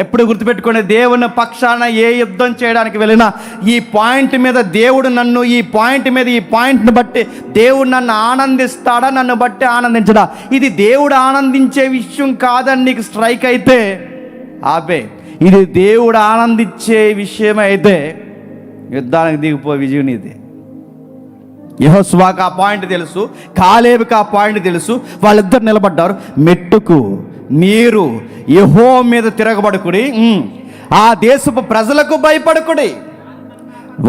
ఎప్పుడు గుర్తుపెట్టుకోండి, దేవుని పక్షాన ఏ యుద్ధం చేయడానికి వెళ్ళినా ఈ పాయింట్ మీద దేవుడు నన్ను, ఈ పాయింట్ మీద ఈ పాయింట్ని బట్టి దేవుడు నన్ను ఆనందిస్తాడా, నన్ను బట్టి ఆనందించడా, ఇది దేవుడు ఆనందించే విషయం కాదని నీకు స్ట్రైక్ అయితే ఆపే. ఇది దేవుడు ఆనందించే విషయం అయితే యుద్ధానికి దిగిపోయే విజయం నీదే. యెహోషువకు ఆ పాయింట్ తెలుసు, కాలేబుకి ఆ పాయింట్ తెలుసు. వాళ్ళిద్దరు నిలబడ్డారు. మెట్టుకు మీరు యెహోవా మీద తిరగబడుకుడి, ఆ దేశపు ప్రజలకు భయపడుకుడి,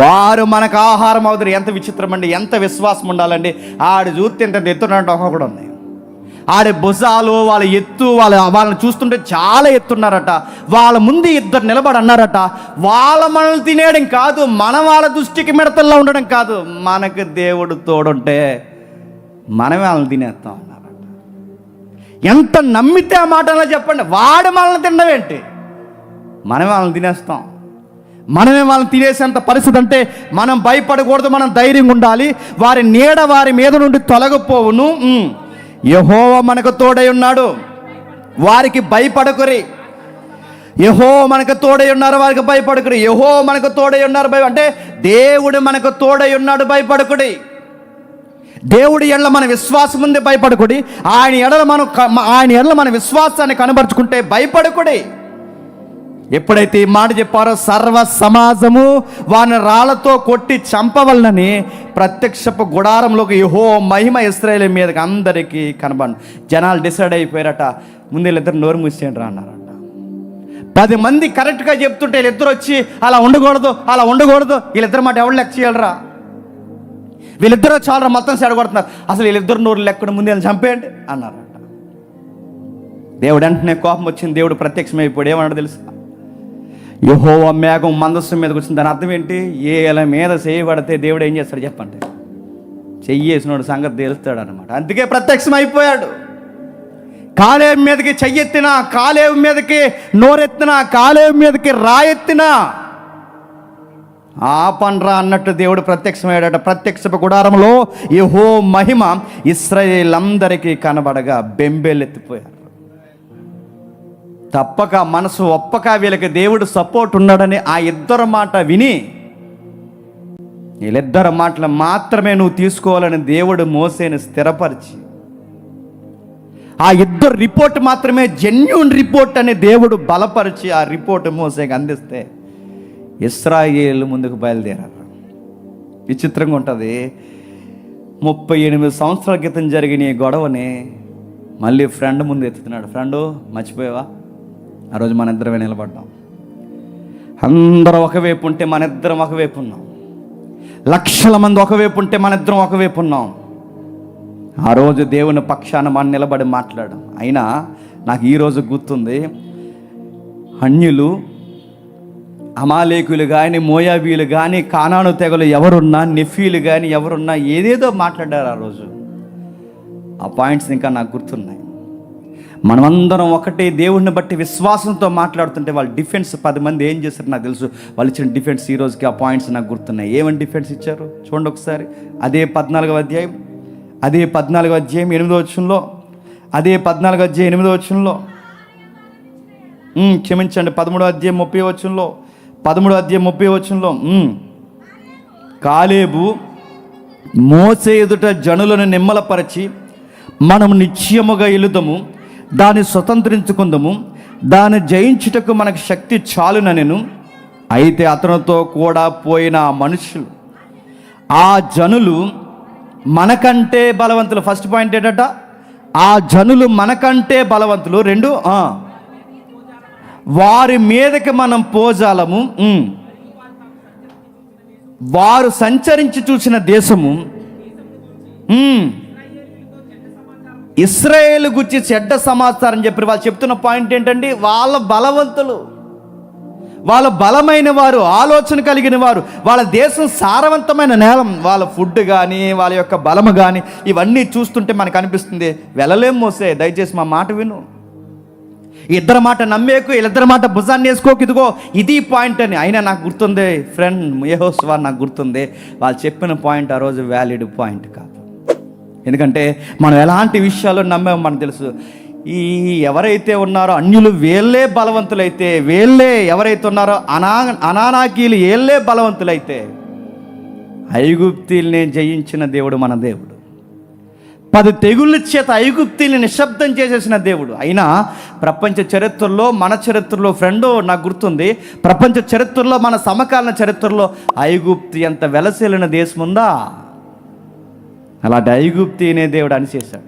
వారు మనకు ఆహారం అవుతారు. ఎంత విచిత్రం అండి, ఎంత విశ్వాసం ఉండాలండి. ఆడు చూస్తే ఇంత ఎత్తున్నట్టు ఒకడు ఉంది. ఆడి భుజాలు, వాళ్ళ ఎత్తు, వాళ్ళని చూస్తుంటే చాలా ఎత్తున్నారట. వాళ్ళ ముందు ఇద్దరు నిలబడి అన్నారట, వాళ్ళ మనల్ని తినేయడం కాదు, మనం వాళ్ళ దృష్టికి మిడతల్లో ఉండడం కాదు, మనకు దేవుడు తోడుంటే మనమే వాళ్ళని తినేస్తాం అన్నారట. ఎంత నమ్మితే ఆ మాట అలా చెప్పండి. వాడు మనల్ని తినడం ఏంటి, మనమే వాళ్ళని తినేస్తాం. మనమే వాళ్ళని తినేసేంత పరిస్థితి అంటే మనం భయపడకూడదు, మనం ధైర్యంగా ఉండాలి. వారి నీడ వారి మీద నుండి తొలగిపోవును. యెహోవా మనకు తోడై ఉన్నాడు, వారికి భయపడకురి. యెహోవా మనకు తోడై ఉన్నారు, వారికి భయపడకుడి. యెహోవా మనకు తోడై ఉన్నారు అంటే దేవుడు మనకు తోడై ఉన్నాడు, భయపడకుడి. దేవుడి ఎడల మన విశ్వాసం ఉంది, భయపడకుడి. ఆయన ఎడల మన విశ్వాసాన్ని కనబరుచుకుంటే భయపడకుడి. ఎప్పుడైతే ఈ మాట చెప్పారో సర్వ సమాజము వారిని రాళ్లతో కొట్టి చంపవలనని ప్రత్యక్షపు గుడారంలోకి యెహోవా మహిమ ఇశ్రాయేలు మీదకి అందరికీ కనబడి జనాలు డిసైడ్ అయిపోయారట. ముందు వీళ్ళిద్దరు నోరు మూసేయండి రా అన్నారట. 10 మంది కరెక్ట్గా చెప్తుంటే వీళ్ళిద్దరు వచ్చి అలా ఉండకూడదు, అలా ఉండకూడదు, వీళ్ళిద్దరు మాట ఎవరు లెక్క చేయాలరా, వీళ్ళిద్దరూ చాలా మొత్తం సెడగొడుతున్నారు, అసలు వీళ్ళిద్దరు నోరు లెక్కడం ముందు వీళ్ళని చంపేయండి అన్నారట. దేవుడు వెంటనే కోపం వచ్చింది. దేవుడు ప్రత్యక్షమైపోయాడు. ఏమన్నాడు తెలుసా? యెహోవా మేఘం మందస్సు మీదకి వచ్చింది. దాని అర్థం ఏంటి? ఏల మీద చేయబడితే దేవుడు ఏం చేస్తాడు చెప్పండి? చెయ్యేసినోడు సంగతి తెలుస్తాడు అనమాట. అందుకే ప్రత్యక్షం అయిపోయాడు. కాలేబు మీదకి చెయ్యెత్తినా, కాలేబు మీదకి నోరెత్తినా, కాలేబు మీదకి రాయెత్తినా ఆ పండ్రా అన్నట్టు దేవుడు ప్రత్యక్షమయ్యాడట. ప్రత్యక్షపు గుడారంలో యెహోవా మహిమ ఇశ్రాయేలందరికీ కనబడగా బెంబేలెత్తిపోయారు. తప్పక మనసు ఒప్పక వీళ్ళకి దేవుడు సపోర్ట్ ఉన్నాడని ఆ ఇద్దరు మాట విని, వీళ్ళిద్దరు మాటలు మాత్రమే నువ్వు తీసుకోవాలని దేవుడు మోసేని స్థిరపరిచి, ఆ ఇద్దరు రిపోర్ట్ మాత్రమే జెన్యూన్ రిపోర్ట్ అని దేవుడు బలపరిచి ఆ రిపోర్ట్ మోసేకి అందిస్తే ఇశ్రాయేలు ముందుకు బయలుదేరారు. విచిత్రంగా ఉంటుంది. 38 సంవత్సరాల క్రితం జరిగిన ఈ గొడవని మళ్ళీ ఫ్రెండ్ ముందు ఎత్తుతున్నాడు. ఫ్రెండు, మర్చిపోయావా? ఆ రోజు మన ఇద్దరమే నిలబడ్డాం. అందరం ఒకవైపు ఉంటే మన ఇద్దరం ఒకవైపు ఉన్నాం. లక్షల మంది ఒకవైపు ఉంటే మన ఇద్దరం ఒకవైపు ఉన్నాం. ఆ రోజు దేవుని పక్షాన మనం నిలబడి మాట్లాడాం. అయినా నాకు ఈరోజు గుర్తుంది, అన్యులు, అమాలేకులు కానీ, మోయాబీలు కానీ, కానాను తెగలు ఎవరున్నా, నెఫీలు కానీ ఎవరున్నా ఏదేదో మాట్లాడారు ఆ రోజు. ఆ పాయింట్స్ ఇంకా నాకు గుర్తున్నాయి. మనమందరం ఒకటే దేవుడిని బట్టి విశ్వాసంతో మాట్లాడుతుంటే వాళ్ళ డిఫెన్స్ 10 మంది ఏం చేశారు నాకు తెలుసు. వాళ్ళు ఇచ్చిన డిఫెన్స్ ఈ రోజుకి ఆ పాయింట్స్ నాకు గుర్తున్నాయి. ఏమని డిఫెన్స్ ఇచ్చారు చూడండి ఒకసారి. అదే 14వ అధ్యాయం 8వ వచనంలో, అదే 14వ అధ్యాయం 8వ వచనంలో, క్షమించండి 13వ అధ్యాయం 30వ వచనంలో, 13వ అధ్యాయం 30వ వచనంలో, కాలేబు మోసే ఎదుట జనులను నిమ్మలపరచి, మనము నిశ్చయముగా ఎలుదము, దాన్ని స్వతంత్రించుకుందాము, దాన్ని జయించుటకు మనకు శక్తి చాలుననెను. అయితే అతనితో కూడా పోయిన ఆ మనుషులు, ఆ జనులు మనకంటే బలవంతులు. ఫస్ట్ పాయింట్ ఏంటట? ఆ జనులు మనకంటే బలవంతులు. 2, వారి మీదకి మనం పోజాలము, వారు సంచరించి చూసిన దేశము, ఇశ్రాయేలు గురించి చెడ్డ సమాచారం చెప్పి వాళ్ళు చెప్తున్న పాయింట్ ఏంటండి? వాళ్ళ బలవంతులు, వాళ్ళ బలమైన వారు, ఆలోచన కలిగిన వారు, వాళ్ళ దేశం సారవంతమైన నేలం, వాళ్ళ ఫుడ్ కానీ, వాళ్ళ యొక్క బలము కానీ ఇవన్నీ చూస్తుంటే మనకు అనిపిస్తుంది వెళ్ళలేం మోసే, దయచేసి మా మాట విను, ఇద్దరు మాట నమ్మేకు, వీళ్ళిద్దరి మాట భుజాన్ని వేసుకోకు, ఇదిగో ఇది పాయింట్ అని. అయినా నాకు గుర్తుంది ఫ్రెండ్ యెహోషువ, నాకు గుర్తుంది వాళ్ళు చెప్పిన పాయింట్ ఆ రోజు వ్యాలిడ్ పాయింట్ కాదు. ఎందుకంటే మనం ఎలాంటి విషయాల్లో నమ్మామో మనకు తెలుసు. ఈ ఎవరైతే ఉన్నారో అన్యులు వీళ్ళే బలవంతులైతే, వీళ్ళే ఎవరైతే ఉన్నారో అనానాకీలు వీళ్ళే బలవంతులైతే, ఐగుప్తీల్ని జయించిన దేవుడు మన దేవుడు. 10 తెగుళ్ళ చేత ఐగుప్తీల్ని నిశ్శబ్దం చేసేసిన దేవుడు. అయినా ప్రపంచ చరిత్రలో, మన చరిత్రలో ఫ్రెండు నాకు గుర్తుంది, ప్రపంచ చరిత్రలో, మన సమకాలీన చరిత్రలో ఐగుప్తి ఎంత వెలసిల్లిన దేశం ఉందా? అలాంటి ఐగుప్తి అనే దేవుడు అనిచేశాడు.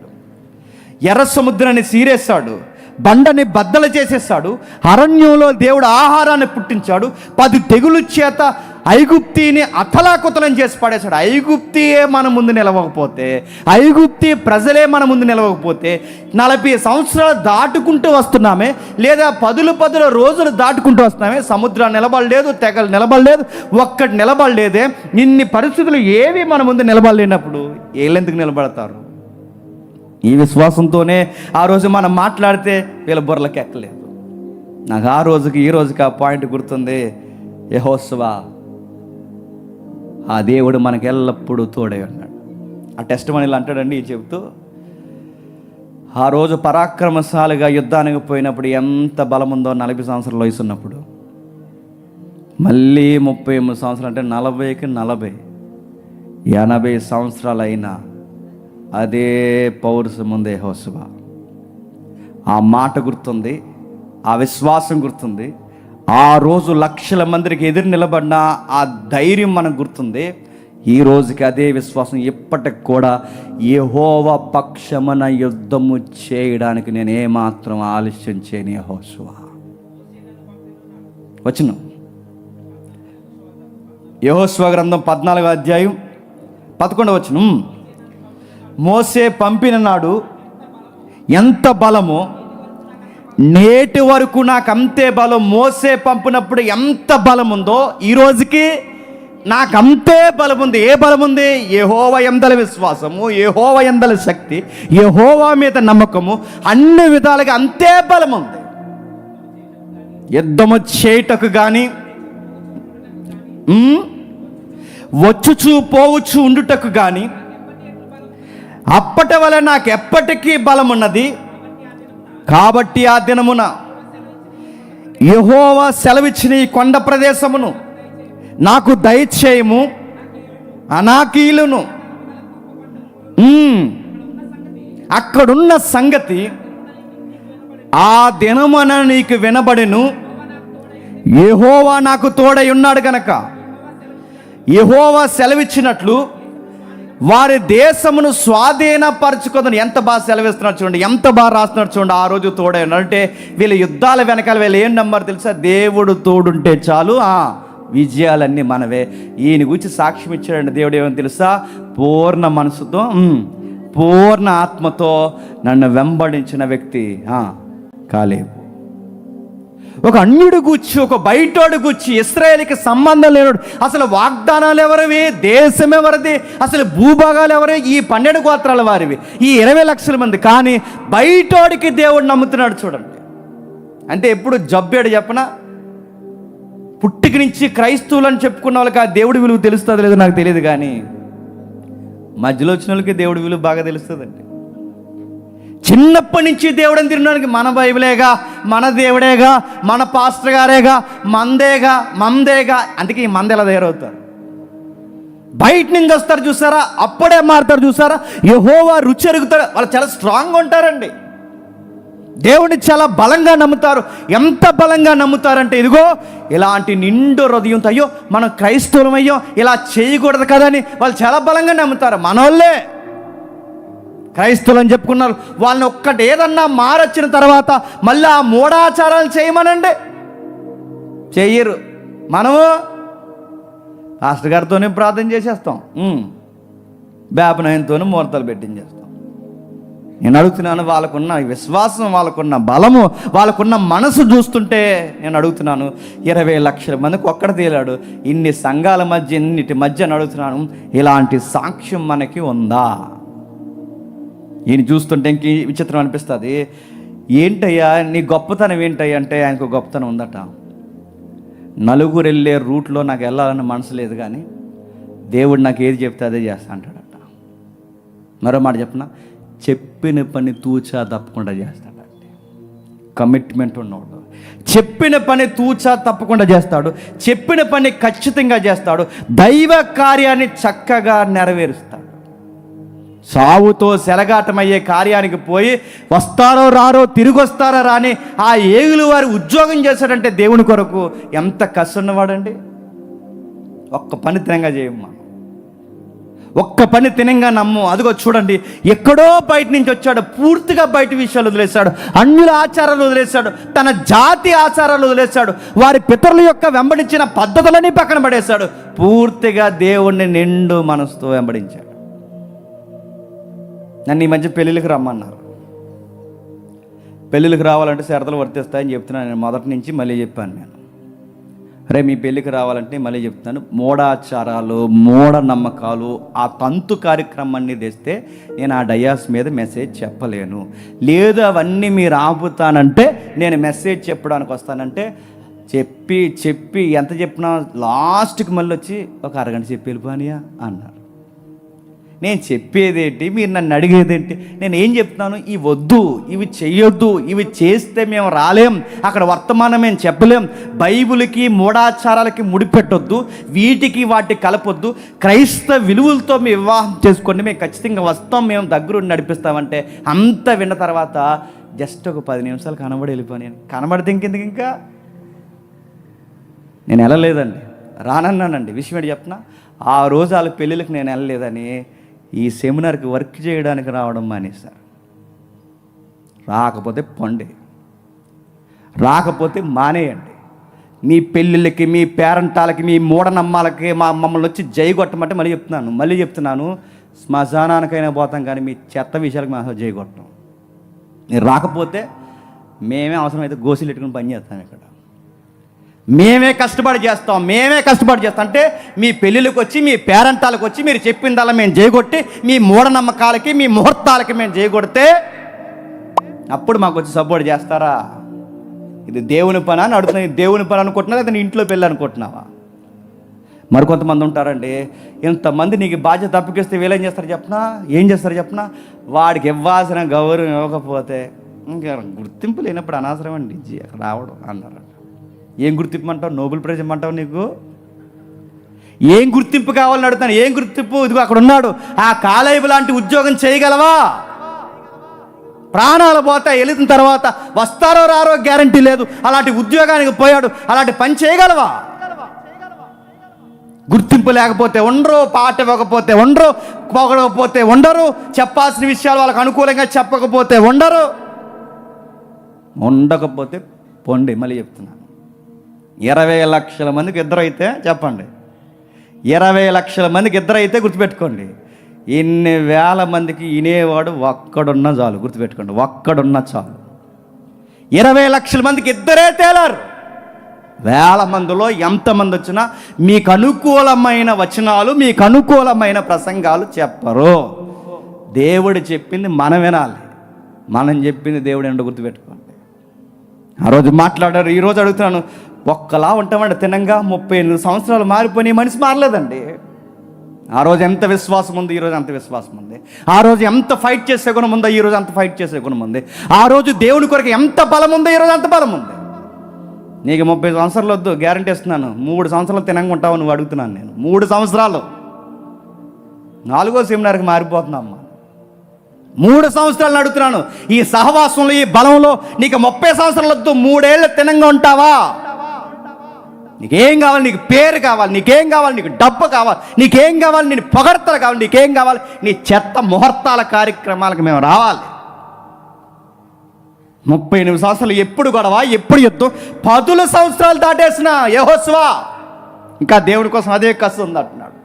ఎర్ర సముద్రాన్ని సీరేశాడు, బండని బద్దలు చేసేసాడు, అరణ్యంలో దేవుడు ఆహారాన్ని పుట్టించాడు, 10 తెగులు చేత ఐగుప్తిని అతలాకుతలం చేసి పడేశాడు. ఐగుప్తియే మన ముందు నిలవకపోతే, ఐగుప్తి ప్రజలే మన ముందు నిలవకపోతే, 40 సంవత్సరాలు దాటుకుంటూ వస్తున్నామే, లేదా 10 రోజులు దాటుకుంటూ వస్తున్నామే, సముద్రాలు నిలబడలేదు, తెగలు నిలబడలేదు, ఒక్కటి నిలబడలేదే. ఇన్ని పరిస్థితులు ఏవి మన ముందు నిలబడలేనప్పుడు వీళ్ళెందుకు నిలబడతారు? ఈ విశ్వాసంతోనే ఆ రోజు మనం మాట్లాడితే వీళ్ళ బుర్రలకి ఎక్కలేదు. నాకు ఆ రోజుకి ఈ రోజుకి ఆ పాయింట్ గుర్తుంది. యెహోషువ, ఆ దేవుడు మనకు ఎల్లప్పుడూ తోడై ఉన్నాడు. ఆ టెస్ట్ మనీలు అంటాడండి చెబుతూ, ఆ రోజు పరాక్రమశాలిగా యుద్ధానికి పోయినప్పుడు ఎంత బలం ఉందో 40 సంవత్సరాల వయసు ఉన్నప్పుడు, మళ్ళీ 38 సంవత్సరాలు అంటే 40కి 40 80 సంవత్సరాలు అయినా అదే పౌరుషం ఉంది యెహోషువ. ఆ మాట గుర్తుంది, ఆ విశ్వాసం గుర్తుంది. ఆ రోజు లక్షల మందికి ఎదురు నిలబడిన ఆ ధైర్యం మనకు గుర్తుంది. ఈ రోజుకి అదే విశ్వాసం ఇప్పటికి కూడా యెహోవా పక్షమున యుద్ధము చేయడానికి నేను ఏమాత్రం ఆలస్యం చేయని యెహోషువ. వచనం యెహోషువ గ్రంథం 14వ అధ్యాయం 11వ వచనం. మోసే పంపిన నాడు ఎంత బలమో నేటి వరకు నాకు అంతే బలం. మోసే పంపినప్పుడు ఎంత బలం ఉందో ఈ రోజుకి నాకు అంతే బలం ఉంది. ఏ బలం ఉంది? యెహోవా యందలి విశ్వాసము, యెహోవా యందలి శక్తి, యెహోవా మీద నమ్మకము, అన్ని విధాలుగా అంతే బలం ఉంది. యుద్ధము చేయటకు కానీ, వచ్చుచూ పోవచ్చు ఉండుటకు కానీ అప్పటి వల్ల నాకు ఎప్పటికీ బలం ఉన్నది. కాబట్టి ఆ దినమున యెహోవా సెలవిచ్చిన ఈ కొండ ప్రదేశమును నాకు దయచేయము, అనాకీలును అక్కడున్న సంగతి ఆ దినమున నీకు వినబడెను. యెహోవా నాకు తోడై ఉన్నాడు గనక యెహోవా సెలవిచ్చినట్లు వారి దేశమును స్వాధీనపరచుకుందని. ఎంత బాగా సెలవిస్తున్నాడు చూడండి, ఎంత బాగా రాస్తున్నాడు చూడండి. ఆ రోజు తోడై ఉన్నాడు అంటే వీళ్ళ యుద్ధాల వెనకాల వీళ్ళు ఏం నమ్మారు తెలుసా? దేవుడు తోడుంటే చాలు, విజయాలన్నీ మనవే. ఈయన గురించి సాక్ష్యం ఇచ్చాడండి దేవుడు. ఏమని తెలుసా? పూర్ణ మనసుతో, పూర్ణ ఆత్మతో నన్ను వెంబడించిన వ్యక్తి కాలేబు. ఒక అన్యుడు గుచ్చి, ఒక బయటోడు గుచ్చి, ఇశ్రాయేలుకి సంబంధం లేనుడు, అసలు వాగ్దానాలు ఎవరివి, దేశం ఎవరిది, అసలు భూభాగాలు ఎవరివి, ఈ 12 గోత్రాల వారివి, ఈ 20 లక్షల మంది. కానీ బయటోడికి దేవుడు నమ్ముతున్నాడు చూడండి. అంటే ఎప్పుడు జబ్బేడు చెప్పనా, పుట్టికి నుంచి క్రైస్తవులు అని చెప్పుకున్న వాళ్ళకి ఆ దేవుడి విలువ తెలుస్తుంది లేదో నాకు తెలియదు, కానీ మధ్యలో వచ్చిన వాళ్ళకి దేవుడి విలువ బాగా తెలుస్తుందండి. చిన్నప్పటి నుంచి దేవుడిని తినడానికి మన బైబిలేగా, మన దేవుడేగా, మన పాస్టర్ గారేగా, మందేగా. అందుకే ఈ మంది ఎలా తయారవుతారు? బయట నుంచి వస్తారు చూసారా, అప్పుడే మారుతారు చూసారా. యెహోవా రుచి ఎరుగుతారు, వాళ్ళు చాలా స్ట్రాంగ్గా ఉంటారండి. దేవుడిని చాలా బలంగా నమ్ముతారు. ఎంత బలంగా నమ్ముతారంటే, ఇదిగో ఇలాంటి నిండు హృదయంతో, అయ్యో మనం క్రైస్తవులమయ్యో ఇలా చేయకూడదు కదా అని వాళ్ళు చాలా బలంగా నమ్ముతారు. మనోళ్ళే క్రైస్తవులు అని చెప్పుకున్నారు. వాళ్ళని ఒక్కటి ఏదన్నా మారొచ్చిన తర్వాత మళ్ళీ ఆ మూఢాచారాలు చేయమనండి, చెయ్యరు. మనము పాస్టర్ గారితోనే ప్రార్థన చేసేస్తాం, బేపనయంతోనే ముహూర్తాలు పెట్టించేస్తాం. నేను అడుగుతున్నాను, వాళ్ళకున్న విశ్వాసం, వాళ్ళకున్న బలము, వాళ్ళకున్న మనసు చూస్తుంటే నేను అడుగుతున్నాను, 20 లక్షల మందికి ఒక్కడ తేలాడు. ఇన్ని సంఘాల మధ్య, ఇన్నిటి మధ్య అడుగుతున్నాను, ఇలాంటి సాక్ష్యం మనకి ఉందా? ఈయన చూస్తుంటే ఇంక విచిత్రం అనిపిస్తుంది. ఏంటయ్యా నీ గొప్పతనం ఏంటయ్యా అంటే, ఆయనకు గొప్పతనం ఉందట. నలుగురు వెళ్ళే రూట్లో నాకు వెళ్ళాలని మనసు లేదు, కానీ దేవుడు నాకు ఏది చెప్తే అదే చేస్తా అంటాడట. మరో మాట చెప్పిన, చెప్పిన పని తూచా తప్పకుండా చేస్తాడట. కమిట్మెంట్ ఉన్నవాడు. చెప్పిన పని తూచా తప్పకుండా చేస్తాడు. చెప్పిన పని ఖచ్చితంగా చేస్తాడు. దైవ కార్యాన్ని చక్కగా నెరవేరుస్తాడు. సావుతో సెలగాటమయ్యే కార్యానికి పోయి వస్తారో రారో, తిరిగి వస్తారో రాని ఆ ఏగులు వారి ఉద్యోగం చేశాడంటే దేవుని కొరకు ఎంత కష్టన్నవాడండి. ఒక్క పని తినంగా చేయమ్మా, ఒక్క పని తినంగా నమ్ము. అదిగో చూడండి, ఎక్కడో బయట నుంచి వచ్చాడు, పూర్తిగా బయట విషయాలు వదిలేశాడు, అన్యుల ఆచారాలు వదిలేశాడు, తన జాతి ఆచారాలు వదిలేశాడు, వారి పితరుల యొక్క వెంబడించిన పద్ధతులని పక్కన పడేశాడు, పూర్తిగా దేవుణ్ణి నిండు మనసుతో వెంబడించాడు. నన్ను ఈ మధ్య పెళ్ళిళ్ళకి రమ్మన్నారు. పెళ్ళిళ్ళకి రావాలంటే షరతులు వర్తిస్తాయని చెప్తున్నాను నేను మొదటి నుంచి. మళ్ళీ చెప్పాను నేను, రే మీ పెళ్ళికి రావాలంటే మళ్ళీ చెప్తున్నాను, మూఢాచారాలు, మూఢనమ్మకాలు, ఆ తంతు కార్యక్రమాన్ని తెస్తే నేను ఆ డయాస్ మీద మెసేజ్ చెప్పలేను. లేదు అవన్నీ మీరు ఆపుతానంటే నేను మెసేజ్ చెప్పడానికి వస్తానంటే చెప్పి ఎంత చెప్పినా లాస్ట్కి మళ్ళీ వచ్చి ఒక అరగంట చెప్పి వెళ్ళిపోనియా అన్నారు. నేను చెప్పేదేంటి, మీరు నన్ను అడిగేదేంటి? నేను ఏం చెప్తున్నాను, ఇవి వద్దు, ఇవి చెయ్యొద్దు, ఇవి చేస్తే మేము రాలేం, అక్కడ వర్తమానం మేము చెప్పలేం, బైబిల్కి మూఢాచారాలకి ముడిపెట్టొద్దు, వీటికి వాటి కలపొద్దు, క్రైస్తవ విలువలతో మేము వివాహం చేసుకోండి, మేము ఖచ్చితంగా వస్తాం, మేము దగ్గరుండి నడిపిస్తామంటే అంత విన్న తర్వాత జస్ట్ ఒక 10 నిమిషాలు కనబడి వెళ్ళిపోయాను. కనబడితే ఇంకెందుకు, ఇంకా నేను వెళ్ళలేదండి, రానన్నానండి. విషయం ఏంటి చెప్పిన, ఆ రోజు వాళ్ళ పెళ్ళిళ్ళకి నేను వెళ్ళలేదని ఈ సెమినార్కి వర్క్ చేయడానికి రావడం మానేశారు. రాకపోతే పొండి, రాకపోతే మానేయండి. మీ పెళ్ళిళ్ళకి, మీ పేరంటాలకి, మీ మూఢనమ్మాలకి మమ్మల్ని వచ్చి జైగొట్టమంటే మళ్ళీ చెప్తున్నాను, శ్మశానానికైనా పోతాం కానీ మీ చెత్త విషయాలకు మేము జైగొట్టం. మీరు రాకపోతే మేమే అవసరమైతే గోసీలు పెట్టుకుని పని చేస్తాం, ఇక్కడ మేమే కష్టపడి చేస్తాం అంటే మీ పెళ్ళిళ్ళకి వచ్చి, మీ పేరంటాలకు వచ్చి మీరు చెప్పిందల్లా మేము చేయగొట్టి, మీ మూఢనమ్మకాలకి, మీ ముహూర్తాలకి మేము చేయగొడితే అప్పుడు మాకు వచ్చి సపోర్ట్ చేస్తారా? ఇది దేవుని పని అని అడుగుతున్నా. దేవుని పని అనుకుంటున్నా లేదా నీ ఇంట్లో పెళ్ళి అనుకుంటున్నావా? మరికొంతమంది ఉంటారండి, ఇంతమంది నీకు బాధ్యత తప్పకిస్తే వీళ్ళేం చేస్తారు చెప్పనా? ఏం చేస్తారు చెప్పనా? వాడికి ఇవ్వాల్సిన గౌరవం ఇవ్వకపోతే ఇంకా గుర్తింపు లేనప్పుడు అనవసరం అండి రావడం అన్నారు. ఏం గుర్తింపు అంటావు? నోబెల్ ప్రైజ్ ఇమ్మంటావు? నీకు ఏం గుర్తింపు కావాలని అడుగుతాను. ఏం గుర్తింపు? ఇదిగో అక్కడ ఉన్నాడు, ఆ కాలేబు లాంటి ఉద్యోగం చేయగలవా? ప్రాణాలు పోతాయి, వెళిన తర్వాత వస్తారో రారో గ్యారంటీ లేదు, అలాంటి ఉద్యోగానికి పోయాడు, అలాంటి పని చేయగలవా? గుర్తింపు లేకపోతే ఉండరు, పాట ఇవ్వకపోతే ఉండరు, పొగడకపోతే ఉండరు, చెప్పాల్సిన విషయాలు వాళ్ళకి అనుకూలంగా చెప్పకపోతే ఉండకపోతే పొండి. మళ్ళీ చెప్తున్నాను, 20 లక్షల మందికి ఇద్దరైతే చెప్పండి, 20 లక్షల మందికి ఇద్దరైతే గుర్తుపెట్టుకోండి, ఇన్ని వేల మందికి వినేవాడు ఒక్కడున్నా చాలు. గుర్తుపెట్టుకోండి, ఒక్కడున్నా చాలు. 20 లక్షల మందికి ఇద్దరే తేలారు. వేల మందిలో ఎంతమంది వచ్చినా మీకు అనుకూలమైన వచనాలు, మీకు అనుకూలమైన ప్రసంగాలు చెప్పరు. దేవుడు చెప్పింది మనం వినాలి, మనం చెప్పింది దేవుడు ఏంటో గుర్తుపెట్టుకోండి. ఆ రోజు మాట్లాడారు, ఈరోజు అడుగుతున్నాను, ఒక్కలా ఉంటామండి తినంగా. 38 సంవత్సరాలు మారిపోయి మనిషి మారలేదండి. ఆ రోజు ఎంత విశ్వాసం ఉంది, ఈరోజు అంత విశ్వాసం ఉంది. ఆ రోజు ఎంత ఫైట్ చేసే గుణం ఉందో, ఈరోజు అంత ఫైట్ చేసే గుణం ఉంది. ఆ రోజు దేవుని కొరకు ఎంత బలం ఉందో, ఈరోజు అంత బలం ఉంది. నీకు 30 సంవత్సరాలు వద్దు, గ్యారంటీ ఇస్తున్నాను. 3 సంవత్సరాలు తినంగా ఉంటావు నువ్వు అడుగుతున్నాను నేను. 3 సంవత్సరాలు 4వ సెమినార్కి మారిపోతున్నామ్మా. 3 సంవత్సరాలు అడుగుతున్నాను. ఈ సహవాసంలో, ఈ బలంలో నీకు 30 సంవత్సరాలు వద్దు, 3 ఏళ్ళు తినంగా ఉంటావా? నీకేం కావాలి? నీకు పేరు కావాలి, నీకేం కావాలి? నీకు డబ్బు కావాలి, నీకేం కావాలి? నీ పొగడ్తలు కావాలి, నీకేం కావాలి? నీ చెత్త ముహూర్తాల కార్యక్రమాలకు మేము రావాలి. 38 సంవత్సరాలు ఎప్పుడు గొడవ, ఎప్పుడు యుద్ధం? 10 సంవత్సరాలు దాటేసిన యెహోషువ ఇంకా దేవుడి కోసం అదే కసి ఉంది అంటున్నాడు.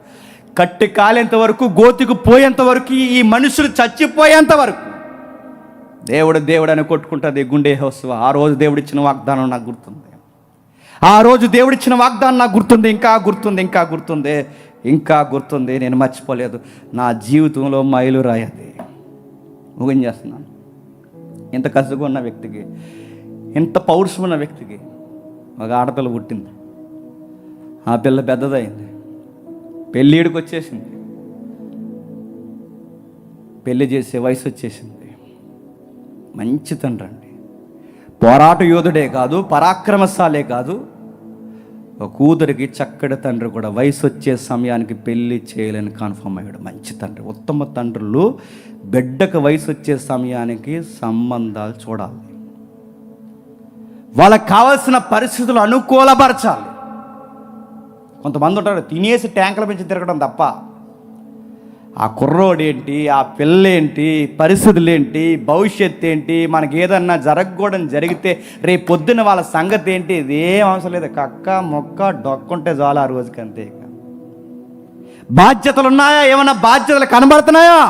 కట్టి కాలేంత వరకు, గోతికి పోయేంత వరకు, ఈ మనుషులు చచ్చిపోయేంత వరకు దేవుడు అని కొట్టుకుంటుంది గుండె యెహోషువ. ఆ రోజు దేవుడిచ్చిన వాగ్దానం నాకు గుర్తుంది. ఆ రోజు దేవుడిచ్చిన వాగ్దానం నాకు గుర్తుంది, ఇంకా గుర్తుంది. నేను మర్చిపోలేదు. నా జీవితంలో మైలురాయి అది. ముగించేస్తున్నాను చేస్తున్నాను. ఇంత కసుగా ఉన్న వ్యక్తికి, ఇంత పౌరుషం ఉన్న వ్యక్తికి ఒక ఆడపిల్ల పుట్టింది. ఆ పిల్ల పెద్దదైంది, పెళ్ళిడికి వచ్చేసింది, పెళ్ళి చేసే వయసు వచ్చేసింది. మంచి తండ్రి అండి. పోరాట యోధుడే కాదు, పరాక్రమశాలే కాదు, ఒక కూతురికి చక్కటి తండ్రి కూడా వయసు వచ్చే సమయానికి పెళ్లి చేయాలని కన్ఫర్మ్ అయ్యాడు. మంచి తండ్రి. ఉత్తమ తండ్రులు బిడ్డకు వయసు వచ్చే సమయానికి సంబంధాలు చూడాలి, వాళ్ళకి కావాల్సిన పరిస్థితులు అనుకూలపరచాలి. కొంతమంది ఉంటారు తినేసి ట్యాంకుల పెంచి తిరగడం తప్ప ఆ కుర్రోడేంటి, ఆ పిల్లేంటి, పరిస్థితులు ఏంటి, భవిష్యత్తు ఏంటి, మనకి ఏదన్నా జరగకూడదు జరిగితే రేపు పొద్దున్న వాళ్ళ సంగతి ఏంటి, ఇదేం అవసరం లేదు. కక్క మొక్క డొక్కుంటే చాలు ఆ రోజుకి, అంతే. బాధ్యతలు ఉన్నాయా? ఏమన్నా బాధ్యతలు కనబడుతున్నాయా?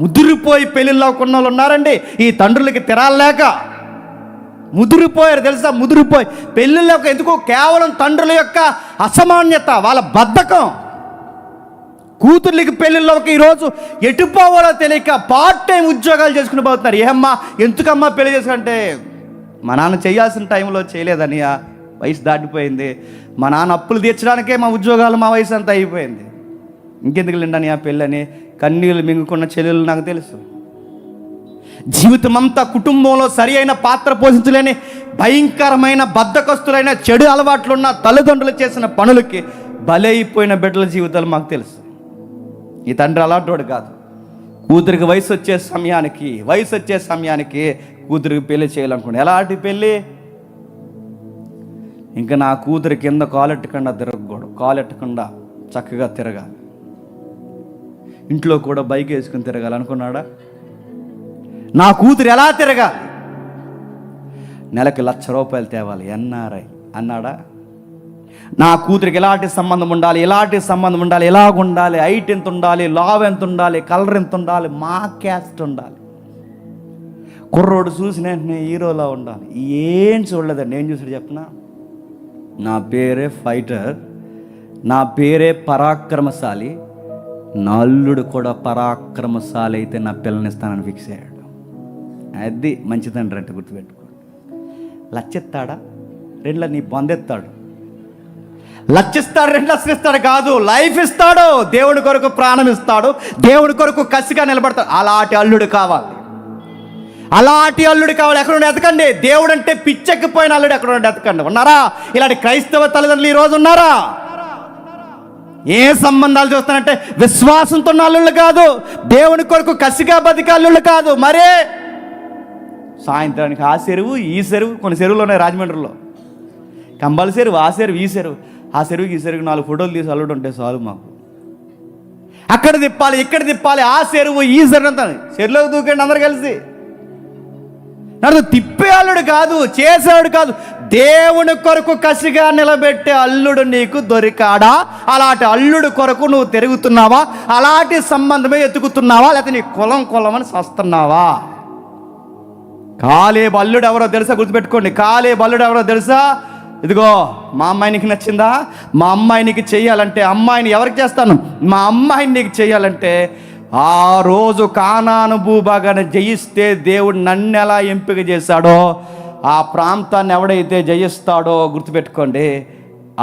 ముదిరిపోయి పెళ్ళిళ్ళు కొన్న వాళ్ళు ఉన్నారండి. ఈ తండ్రులకి తిరాలేక ముదిరిపోయారు తెలుసా. ముదిరిపోయి పెళ్ళిళ్ళకు ఎందుకు? కేవలం తండ్రుల యొక్క అసమాన్యత, వాళ్ళ బద్ధకం. కూతుర్లకి పెళ్ళిళ్ళకి ఈరోజు ఎటుపోవాలో తెలియక పార్ట్ టైం ఉద్యోగాలు చేసుకుని పోతున్నారు. ఏమ్మా ఎందుకమ్మా పెళ్లి చేసుకుంటే, మా నాన్న చేయాల్సిన టైంలో చేయలేదని, వయసు దాటిపోయింది, మా నాన్న అప్పులు తీర్చడానికే మా ఉద్యోగాలు, మా వయసు అంతా అయిపోయింది, ఇంకెందుకు లేండని ఆ పెళ్ళని కన్నీళ్ళు మింగుకున్న చెల్లెలు నాకు తెలుసు. జీవితం అంతా కుటుంబంలో సరి అయిన పాత్ర పోషించలేని భయంకరమైన బద్ధకస్తులైన చెడు అలవాట్లున్న తల్లిదండ్రులు చేసిన పనులకి బలైపోయిన బిడ్డల జీవితాలు మాకు తెలుసు. ఈ తండ్రి అలాంటి కాదు. కూతురికి వయసు వచ్చే సమయానికి కూతురికి పెళ్లి చేయాలనుకోండి. ఎలాంటి పెళ్ళి? ఇంకా నా కూతురి కింద కాలెట్టకుండా తిరగకూడదు, కాలెట్టకుండా చక్కగా తిరగాలి, ఇంట్లో కూడా బైక్ వేసుకుని తిరగాలి అనుకున్నాడా? నా కూతురు ఎలా తిరగాలి? నెలకు ₹1,00,000 తేవాలి, ఎన్ఆర్ఐ అన్నాడా? నా కూతురికి ఎలాంటి సంబంధం ఉండాలి, ఎలాగుండాలి, హైట్ ఎంత ఉండాలి, లావ్ ఎంత ఉండాలి, కలర్ ఎంత ఉండాలి, మా క్యాస్ట్ ఉండాలి, కుర్రోడు చూసిన వెంటనే హీరోలా ఉండాలి. ఏం చూడలేదండి. ఏం చూసాడు చెప్పనా? నా పేరే ఫైటర్, నా పేరే పరాక్రమశాలి, నా అల్లుడు కూడా పరాక్రమశాలి అయితే నా పిల్లనిస్తానని ఫిక్స్ అయ్యాడు. అది మంచి తండ్రి అంటే గుర్తుపెట్టుకోండి. లచ్చిస్తాడా? 2 నీ బొందెత్తాడు. లచ్చిస్తాడు, 2 లక్షలు ఇస్తాడు కాదు, లైఫ్ ఇస్తాడు. దేవుడి కొరకు ప్రాణం ఇస్తాడు, దేవుడి కొరకు కసిగా నిలబడతాడు. అలాంటి అల్లుడు కావాలి, ఎక్కడ ఎతకండి. దేవుడు అంటే పిచ్చెక్కిపోయిన అల్లుడు ఎక్కడ ఎతకండి. ఉన్నారా ఇలాంటి క్రైస్తవ తల్లిదండ్రులు ఈరోజు? ఉన్నారా? ఏ సంబంధాలు చూస్తానంటే విశ్వాసంతో ఉన్న అల్లుళ్ళు కాదు, దేవుని కొరకు కసిగా బతికే అల్లుళ్ళు కాదు. మరే సాయంత్రానికి ఆ చెరువు ఈ చెరువు, కొన్ని చెరువులు ఉన్నాయి రాజమండ్రిలో, కంబల చెరువు, ఆ చెరువు ఈ చెరువు, ఆ చెరువుకి ఈ చెరువుకి 4 ఫోటోలు తీసి అల్లుడు ఉంటే చాలు మాకు. అక్కడ తిప్పాలి, ఇక్కడ తిప్పాలి, ఆ చెరువు ఈ చెరువు అంతా చెరువులోకి దూకండి అందరు కలిసి. నన్ను తిప్పే అల్లుడు కాదు, చేసేవాడు కాదు, దేవుని కొరకు కసిగా నిలబెట్టే అల్లుడు నీకు దొరికాడా? అలాంటి అల్లుడు కొరకు నువ్వు తిరుగుతున్నావా? అలాంటి సంబంధమే ఎత్తుకుతున్నావా? లేకపోతే నీ కులం అని సస్తున్నావా? కాలేబు అల్లుడు ఎవరో తెలుసా? గుర్తుపెట్టుకోండి. కాలేబు అల్లుడు ఎవరో తెలుసా? ఇదిగో మా అమ్మాయి నీకు నచ్చిందా? మా అమ్మాయి నీకు చెయ్యాలంటే, అమ్మాయిని ఎవరికి చేస్తాను? మా అమ్మాయిని నీకు చెయ్యాలంటే, ఆ రోజు కానాను భూభాగాన్ని జయిస్తే దేవుడు నన్ను ఎలా ఎంపిక చేశాడో, ఆ ప్రాంతాన్ని ఎవడైతే జయిస్తాడో గుర్తుపెట్టుకోండి,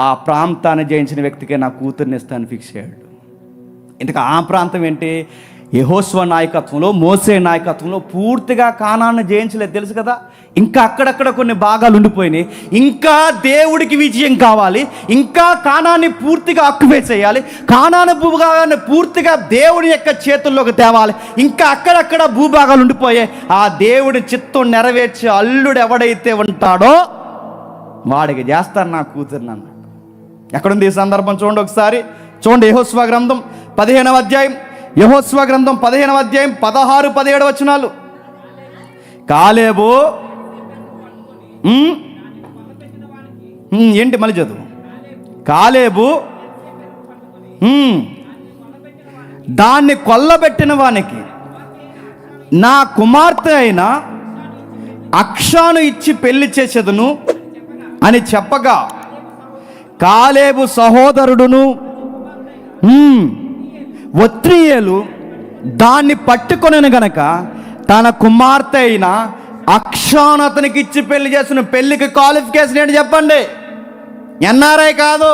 ఆ ప్రాంతాన్ని జయించిన వ్యక్తికే నా కూతుర్ని ఇస్తాను ఫిక్స్ అయ్యాడు. ఇంతకు ఆ ప్రాంతం ఏంటి? యెహోషువ నాయకత్వంలో, మోసే నాయకత్వంలో పూర్తిగా కానాన్ని జయించలేదు తెలుసు కదా. ఇంకా అక్కడక్కడ కొన్ని భాగాలు ఉండిపోయినాయి. ఇంకా దేవుడికి విజయం కావాలి, ఇంకా కానాన్ని పూర్తిగా ఆక్యుపై చేయాలి, కానాను భూభాగాన్ని పూర్తిగా దేవుడి యొక్క చేతుల్లోకి తేవాలి. ఇంకా అక్కడక్కడ భూభాగాలు ఉండిపోయాయి. ఆ దేవుడి చిత్తం నెరవేర్చే అల్లుడు ఎవడైతే ఉంటాడో వాడికి చేస్తాను నా కూతురు అన్నాడు. ఎక్కడుంది ఈ సందర్భం? చూడండి ఒకసారి. చూడండి యెహోషువ గ్రంథం 15వ అధ్యాయం, యెహోషువ గ్రంథం 15వ అధ్యాయం 16, 17 వచనాలు. కాలేబు ఏంటి మళ్ళీ చదువు. కాలేబు దాన్ని కొల్లబెట్టిన వానికి నా కుమార్తె అయిన అక్షాను ఇచ్చి పెళ్లి చేసేదును అని చెప్పగా, కాలేబు సహోదరుడును ఒత్నియేలు దాన్ని పట్టుకొనను గనక తన కుమార్తె అయిన అక్షాను అతనికి ఇచ్చి పెళ్లి చేసిన. పెళ్లికి క్వాలిఫికేషన్ ఏంటి చెప్పండి? ఎన్ఆర్ఐ కాదు.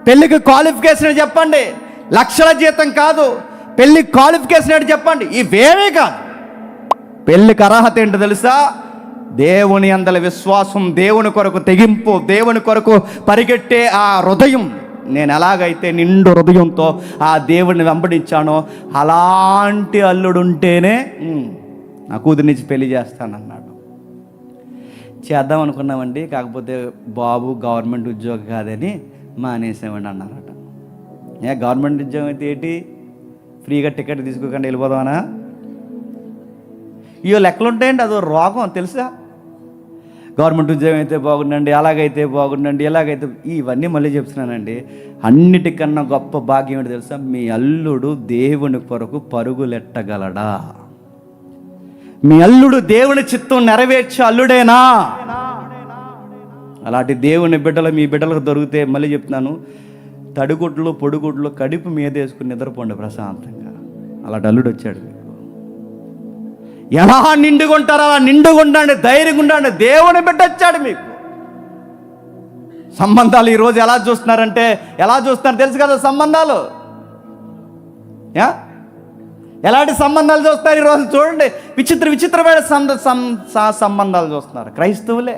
పెళ్లికి క్వాలిఫికేషన్ ఏంటి చెప్పండి? లక్షల జీతం కాదు. పెళ్లి క్వాలిఫికేషన్ ఏంటి చెప్పండి? ఇవేమీ కాదు. పెళ్లికి అర్హత ఏంటో తెలుసా? దేవుని అందల విశ్వాసం, దేవుని కొరకు తెగింపు, దేవుని కొరకు పరిగెట్టే ఆ హృదయం, నేను ఎలాగైతే నిండు హృదయంతో ఆ దేవుడిని వెంబడించానో అలాంటి అల్లుడు ఉంటేనే నా కూతురినిచ్చి పెళ్లి చేస్తానన్నాడు. చేద్దాం అనుకున్నామండి, కాకపోతే బాబు గవర్నమెంట్ ఉద్యోగం కాదని మానేసామండి అన్నారట. గవర్నమెంట్ ఉద్యోగం అయితే ఏంటి, ఫ్రీగా టికెట్ తీసుకోకుండా వెళ్ళిపోదామనా? ఇవో లెక్కలు ఉంటాయండి, అదో రోగం తెలుసా. గవర్నమెంట్ ఉద్యోగం అయితే బాగుండండి, అలాగైతే బాగుండండి, ఎలాగైతే, ఇవన్నీ మళ్ళీ చెప్తున్నానండి. అన్నిటికన్నా గొప్ప భాగ్యం ఏంటి తెలుసా, మీ అల్లుడు దేవుని కొరకు పరుగులెట్టగలడా? మీ అల్లుడు దేవుని చిత్తం నెరవేర్చే అల్లుడేనా? అలాంటి దేవుని బిడ్డలు మీ బిడ్డలకు దొరికితే, మళ్ళీ చెప్తున్నాను, తడిగుడ్లు పొడిగుడ్లు కడుపు మీద వేసుకుని నిద్రపోండి ప్రశాంతంగా. అలాంటి అల్లుడు వచ్చాడు. ఎలా నిండుగా ఉంటారో అలా నిండుగా ఉండండి, ధైర్యంగా ఉండండి. దేవుని బిడ్డ వచ్చాడు మీకు. సంబంధాలు ఈరోజు ఎలా చూస్తున్నారంటే, ఎలా చూస్తున్నారు తెలుసు కదా సంబంధాలు. ఎలాంటి సంబంధాలు చూస్తారు ఈరోజు చూడండి, విచిత్రమైన సంబంధాలు చూస్తున్నారు. క్రైస్తవులే.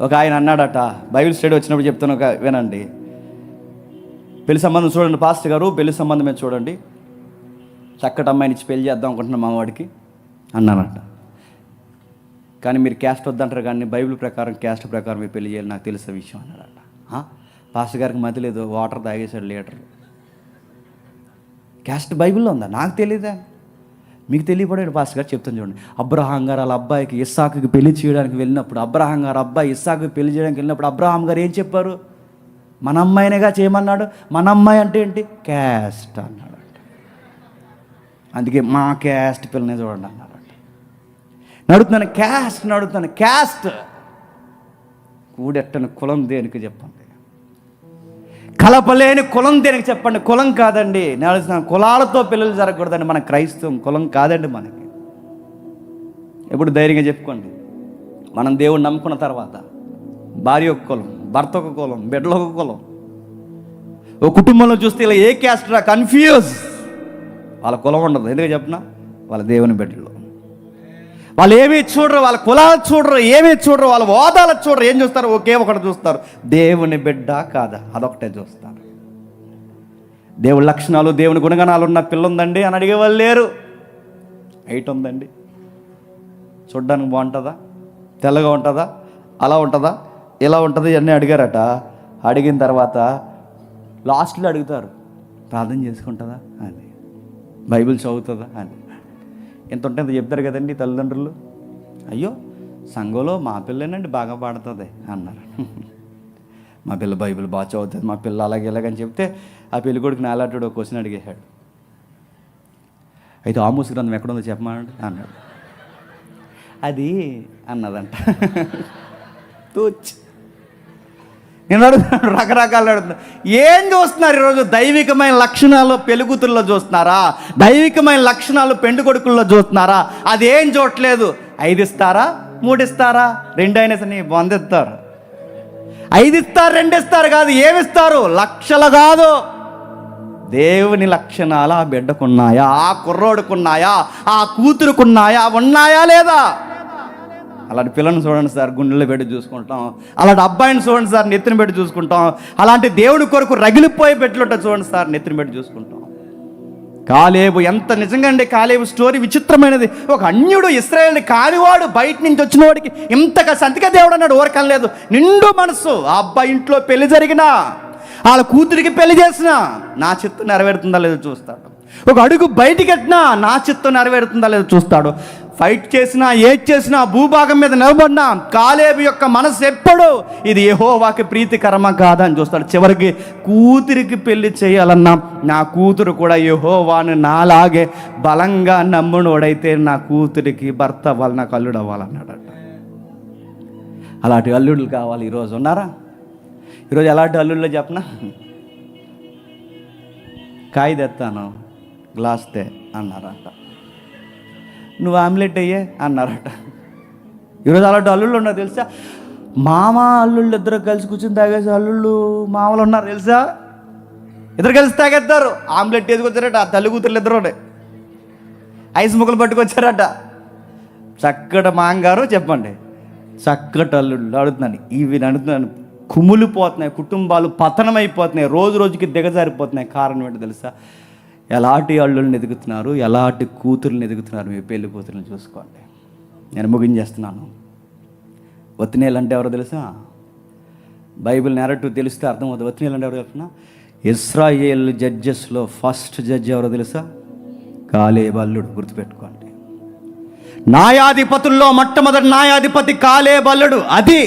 ఒక ఆయన అన్నాడట, బైబిల్ స్టడీ వచ్చినప్పుడు చెప్తాను, వినండి. పెళ్లి సంబంధం చూడండి పాస్టర్ గారు, పెళ్లి సంబంధమే చూడండి, చక్కటి అమ్మాయిని ఇచ్చి పెళ్లి చేద్దాం అనుకుంటున్నాం మావాడికి అన్నానట. కానీ మీరు క్యాస్ట్ వద్దంటారు, కానీ బైబిల్ ప్రకారం క్యాస్ట్ ప్రకారం మీరు పెళ్లి చేయాలి, నాకు తెలిసిన విషయం అన్నాడట. పాస్టర్ గారికి మతి లేదు, వాటర్ తాగేశాడు లీటర్. క్యాస్ట్ బైబిల్లో ఉందా? నాకు తెలియదా? మీకు తెలియపడాడు పాస్టర్ గారు, చెప్తాను చూడండి. అబ్రహాం గారు వాళ్ళ అబ్బాయికి ఇస్సాకుకి పెళ్లి చేయడానికి వెళ్ళినప్పుడు, అబ్రహాం గారు అబ్బాయి ఇస్సాకుకి పెళ్లి చేయడానికి వెళ్ళినప్పుడు అబ్రహాం గారు ఏం చెప్పారు? మన అమ్మాయినేగా చేయమన్నాడు. మన అమ్మాయి అంటే ఏంటి? క్యాస్ట్ అన్నాడు. అందుకే మా క్యాస్ట్ పిల్లనే చూడండి అన్నారట. నడుతున్నాను క్యాస్ట్ కూడెట్టని కులం దేనికి చెప్పండి? కలపలేని కులం దేనికి చెప్పండి? కులం కాదండి. నేను కులాలతో పిల్లలు జరగకూడదండి. మన క్రైస్తవం కులం కాదండి మనకి. ఎప్పుడు ధైర్యంగా చెప్పుకోండి. మనం దేవుడిని నమ్ముకున్న తర్వాత భార్య ఒక కులం, భర్త ఒక కులం, బిడ్డలు ఒక కులం. ఓ కుటుంబంలో చూస్తే ఇలా ఏ క్యాస్ట్ రా కన్ఫ్యూజ్. వాళ్ళ కులం ఉండదు. ఎందుకు చెప్పినా, వాళ్ళ దేవుని బిడ్డలు. వాళ్ళు ఏమీ చూడరు, వాళ్ళ కులాలు చూడరు, ఏమీ చూడరు, వాళ్ళ హోదాలు చూడరు. ఏం చూస్తారు? ఒకే ఒకటి చూస్తారు, దేవుని బిడ్డ కాదా, అదొకటే చూస్తారు. దేవుడి లక్షణాలు, దేవుని గుణగణాలు ఉన్న పిల్ల ఉందండి అని అడిగే వాళ్ళు లేరు. హైట్ ఉందండి, చూడ్డానికి బాగుంటుందా, తెల్లగా ఉంటుందా, అలా ఉంటుందా, ఇలా ఉంటుంది అన్నీ అడిగారట. అడిగిన తర్వాత లాస్ట్లో అడుగుతారు, ప్రార్థన చేసుకుంటుందా అని, బైబిల్ చదువుతుందా అని. ఎంత ఉంటుంది చెప్తారు కదండి తల్లిదండ్రులు. అయ్యో సంఘంలో మా పిల్లనండి బాగా పాడుతుంది అన్నారు. మా పిల్ల బైబిల్ బాగా చదువుతుంది, మా పిల్ల అలాగే ఇలాగని చెప్తే ఆ పెళ్లి కొడుకు నాలాంటి ఒక క్వశ్చన్ అడిగేశాడు. అయితే ఆమోస్ గ్రంథం ఎక్కడుందో చెప్పమన్నాడు అన్నాడు. అది అన్నదంట. తూచ్. నేను అడుగుతున్నాను, రకరకాలు అడుగుతున్నా. ఏం చూస్తున్నారు ఈరోజు? దైవికమైన లక్షణాలు పెళ్ళికూతుల్లో చూస్తున్నారా? దైవికమైన లక్షణాలు పెండు కొడుకుల్లో చూస్తున్నారా? అదేం చూడట్లేదు. 5 ఇస్తారా, 3 ఇస్తారా, 2 అయినా సరే 100 ఇస్తారు. 5 ఇస్తారు, 2 ఇస్తారు కాదు, ఏమిస్తారు? లక్షలు కాదు. దేవుని లక్షణాలు ఆ బిడ్డకున్నాయా, ఆ కుర్రోడుకున్నాయా, ఆ కూతురుకున్నాయా, ఉన్నాయా లేదా? అలాంటి పిల్లని చూడండి సార్, గుండెల్లో పెట్టి చూసుకుంటాం. అలాంటి అబ్బాయిని చూడండి సార్, నెత్తిన పెట్టి చూసుకుంటాం. అలాంటి దేవుడి కొరకు రగిలిపోయి పెట్టుకుంటా చూడండి సార్, నెత్తిన పెట్టి చూసుకుంటాం. కాలేబు ఎంత నిజంగా అండి, కాలేబు స్టోరీ విచిత్రమైనది. ఒక అన్యుడు, ఇశ్రాయేలు కానివాడు, బయట నుంచి వచ్చిన వాడికి ఇంతగా సంతిక దేవుడు అన్నాడు. ఓరకం లేదు, నిండు మనసు. ఆ అబ్బాయి ఇంట్లో పెళ్లి జరిగినా, వాళ్ళ కూతురికి పెళ్లి చేసినా నా చిత్తం నెరవేరుతుందా లేదో చూస్తాడు. ఒక అడుగు బయటికి ఎట్టినా నా చిత్తం నెరవేరుతుందా లేదో చూస్తాడు. ఫైట్ చేసినా, ఏది చేసినా, భూభాగం మీద నిలబడినా కాలేబు యొక్క మనసు ఎప్పుడు ఇది యెహోవాకి ప్రీతికరమా కాదా అని చూస్తాడు. చివరికి కూతురికి పెళ్లి చేయాలన్నా, నా కూతురు కూడా యెహోవాను నాలాగే బలంగా నమ్మునోడైతే నా కూతురికి భర్త అవ్వాలి, నాకు అల్లుడు అవ్వాలన్నాడట. అలాంటి అల్లుళ్ళు కావాలి. ఈరోజు ఉన్నారా? ఈరోజు ఎలాంటి అల్లుళ్ళో చెప్పనా? కాయ తెస్తాను, గ్లాస్ తే అన్నారట. నువ్వు ఆమ్లెట్ అయ్యే అన్నారట. ఈరోజు అలాంటి అల్లుళ్ళు ఉన్నారు తెలుసా? మామ అల్లుళ్ళు ఇద్దరు కలిసి కూర్చొని తాగేసి అల్లుళ్ళు మామలు ఉన్నారు తెలుసా? ఇద్దరు కలిసి తాగేస్తారు. ఆమ్లెట్ వేసుకొచ్చారట ఆ తల్లి కూతురు ఇద్దరు. ఐస్ ముక్కలు పట్టుకొచ్చారట. చక్కటి మాంగారు చెప్పండి, చక్కటి అల్లుళ్ళు అడుగుతున్నాను. ఇవి అడుగుతున్నాను, కుమిలిపోతున్నాయి, కుటుంబాలు పతనమైపోతున్నాయి, రోజు రోజుకి దిగజారిపోతున్నాయి. కారణం ఏంటో తెలుసా? ఎలాంటి అల్లుల్ని ఎదుగుతున్నారు, ఎలాంటి కూతుర్ని ఎదుగుతున్నారు. మీ పెళ్లి కూతుర్ని చూసుకోండి. నేను ముగించేస్తున్నాను. వత్తినేలు అంటే ఎవరో తెలుసా? బైబిల్ నెరటివ్ తెలిస్తే అర్థమవుతుంది. వత్తినేలు అంటే ఎవరో తెలుసునా? ఇశ్రాయేల్ జడ్జెస్లో ఫస్ట్ జడ్జి ఎవరో తెలుసా? కాలేబు అల్లుడు. గుర్తుపెట్టుకోండి. న్యాయాధిపతుల్లో మొట్టమొదటి న్యాయాధిపతి కాలేబు అల్లుడు. అది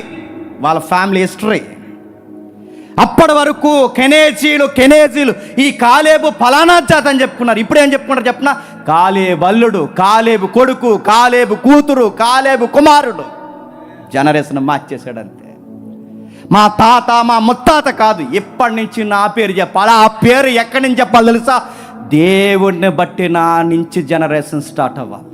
వాళ్ళ ఫ్యామిలీ హిస్టరీ. అప్పటి వరకు కెనేజీలు ఈ కాలేబు ఫలానా జాతి అని చెప్పుకున్నారు. ఇప్పుడు ఏం చెప్పుకున్నారు చెప్పిన? కాలేబు అల్లుడు, కాలేబు కొడుకు, కాలేబు కూతురు, కాలేబు కుమారుడు. జనరేషన్ మార్చేశాడంతే. మా తాత మా ముత్తాత కాదు, ఇప్పటి నుంచి నా పేరు చెప్పాలి. ఆ పేరు ఎక్కడి నుంచి చెప్పాలి తెలుసా? దేవుడిని బట్టి నా నుంచి జనరేషన్ స్టార్ట్ అవ్వాలి.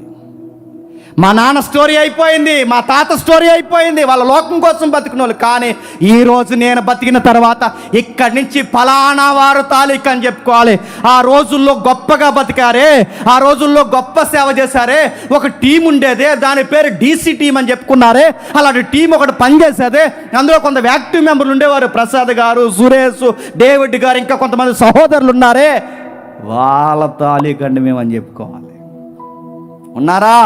మా నాన్న స్టోరీ అయిపోయింది, మా తాత స్టోరీ అయిపోయింది, వాళ్ళ లోకం కోసం బతికిన వాళ్ళు. కానీ ఈరోజు నేను బతికిన తర్వాత ఇక్కడి నుంచి ఫలానా వారు తాలూకా అని చెప్పుకోవాలి. ఆ రోజుల్లో గొప్పగా బతికారే, ఆ రోజుల్లో గొప్ప సేవ చేశారే, ఒక టీం ఉండేదే, దాని పేరు డీసీ టీం అని చెప్పుకున్నారే. అలాంటి టీం ఒకటి పనిచేసేదే. అందులో కొంత యాక్టివ్ మెంబర్లు ఉండేవారు, ప్రసాద్ గారు, సురేష్, డేవిడ్ గారు, ఇంకా కొంతమంది సహోదరులు ఉన్నారే. వాళ్ళ తాలూకండి మేమని చెప్పుకోవాలి. ఉన్నారా?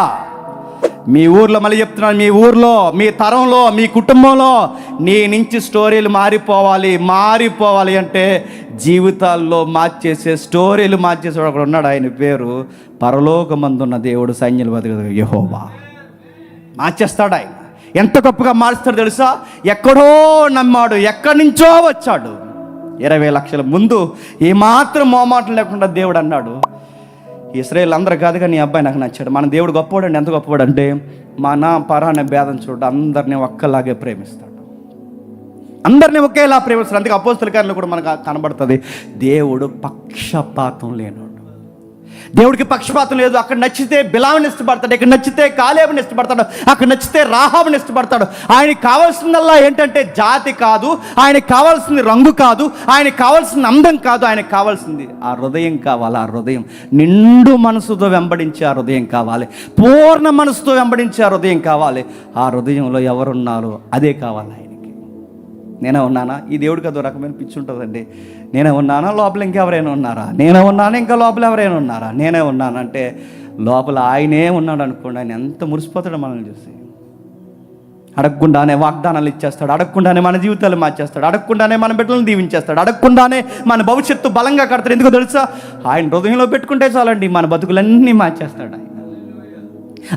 మీ ఊర్లో, మళ్ళీ చెప్తున్నాను, మీ ఊర్లో, మీ తరంలో, మీ కుటుంబంలో నీ నుంచి స్టోరీలు మారిపోవాలి అంటే జీవితాల్లో మార్చేసే, స్టోరీలు మార్చేసేవాడు ఒకడు ఉన్నాడు. ఆయన పేరు పరలోకమందున్న దేవుడు, సైన్యాల అధిపతి యెహోవా. మార్చేస్తాడు ఆయన. ఎంత గొప్పగా మారుస్తాడు తెలుసా? ఎక్కడో నమ్మాడు, ఎక్కడి నుంచో వచ్చాడు. 20 లక్షల ముందు ఏమాత్రం మోమాటం లేకుండా దేవుడు అన్నాడు, ఇశ్రాయేల్ అందరూ కాదు కానీ నీ అబ్బాయి నాకు నచ్చాడు. మన దేవుడు గొప్పవాడు అండి. ఎంత గొప్పవాడు అంటే మన పరానే భేదం చూడ, అందరినీ ఒక్కలాగే ప్రేమిస్తాడు, అందరినీ ఒకేలా ప్రేమిస్తాడు. అందుకే అపోస్తల కార్యాల్లో కూడా మనకు కనబడుతుంది, దేవుడు పక్షపాతం లేనోడు. దేవుడికి పక్షపాతం లేదు. అక్కడ నచ్చితే బిలాముని ఇష్టపడతాడు, ఇక్కడ నచ్చితే కాలేబుని ఇష్టపడతాడు, అక్కడ నచ్చితే రాహాబుని ఇష్టపడతాడు. ఆయనకి కావాల్సిందల్లా ఏంటంటే జాతి కాదు, ఆయనకి కావాల్సింది రంగు కాదు, ఆయనకి కావాల్సింది అందం కాదు, ఆయనకి కావాల్సింది ఆ హృదయం కావాలి. ఆ హృదయం నిండు మనసుతో వెంబడించే ఆ హృదయం కావాలి, పూర్ణ మనసుతో వెంబడించే ఆ హృదయం కావాలి. ఆ హృదయంలో ఎవరున్నారో అదే కావాలి ఆయనకి. నేనే ఉన్నానా? ఈ దేవుడికి అదో రకమైన పిచ్చి ఉంటుందండి. నేనే ఉన్నానా? లోపల ఇంకెవరైనా ఉన్నారా? నేనే ఉన్నానా? ఇంకా లోపల ఎవరైనా ఉన్నారా? నేనే ఉన్నానంటే లోపల ఆయనే ఉన్నాడు అనుకోండి. ఆయన ఎంత మురిసిపోతాడో మనల్ని చూసి. అడగకుండానే వాగ్దానాలు ఇచ్చేస్తాడు, అడగకుండానే మన జీవితాలు మార్చేస్తాడు, అడగకుండానే మన బిడ్డలను దీవించేస్తాడు, అడగకుండానే మన భవిష్యత్తు బలంగా కడతాడు. ఎందుకో తెలుసా? ఆయన హృదయంలో పెట్టుకుంటే చాలండి, మన బతుకులన్నీ మార్చేస్తాడు ఆయన.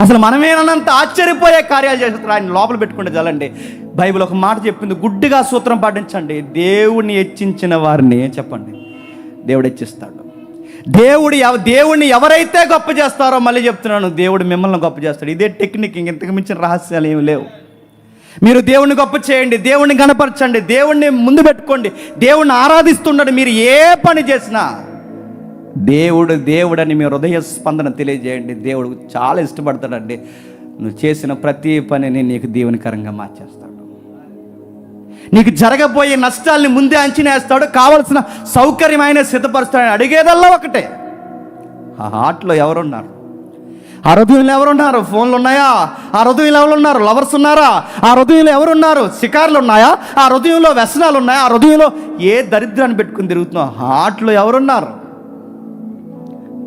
అసలు మనమేనంత ఆశ్చర్యపోయే కార్యాలు చేస్తారు ఆయన లోపల పెట్టుకుంటే చాలండి. బైబిల్ ఒక మాట చెప్పింది, గుడ్డిగా సూత్రం పాటించండి, దేవుణ్ణి హెచ్చించిన వారిని చెప్పండి దేవుడు హెచ్చిస్తాడు. దేవుడిని ఎవరైతే గొప్ప చేస్తారో, మళ్ళీ చెప్తున్నాను, దేవుడు మిమ్మల్ని గొప్ప చేస్తాడు. ఇదే టెక్నిక్, ఇంతకు మించిన రహస్యాలు ఏమి లేవు. మీరు దేవుణ్ణి గొప్ప చేయండి, దేవుణ్ణి కనపరచండి, దేవుణ్ణి ముందు పెట్టుకోండి, దేవుణ్ణి ఆరాధిస్తుండండి. మీరు ఏ పని చేసినా దేవుడని మీ హృదయ స్పందన తెలియజేయండి. దేవుడు చాలా ఇష్టపడతాడండి. నువ్వు చేసిన ప్రతి పనిని నీకు దీవెనకరంగా మార్చేస్తాడు. నీకు జరగబోయే నష్టాలని ముందే అంచనా వేస్తాడు, కావలసిన సౌకర్యం ఆయన సిద్ధపరుస్తాడు. అడిగేదల్లా ఒకటే, ఆ హార్ట్లో ఎవరున్నారు? ఆ హృదయంలో ఎవరున్నారు? ఫోన్లు ఉన్నాయా? ఆ హృదయంలో ఎవరున్నారు? లవర్స్ ఉన్నారా? ఆ హృదయంలో ఎవరున్నారు? షికార్లు ఉన్నాయా? ఆ హృదయంలో వ్యసనాలు ఉన్నాయా? ఆ హృదయంలో ఏ దరిద్రాన్ని పెట్టుకుని తిరుగుతున్నావు? హార్ట్లో ఎవరున్నారు?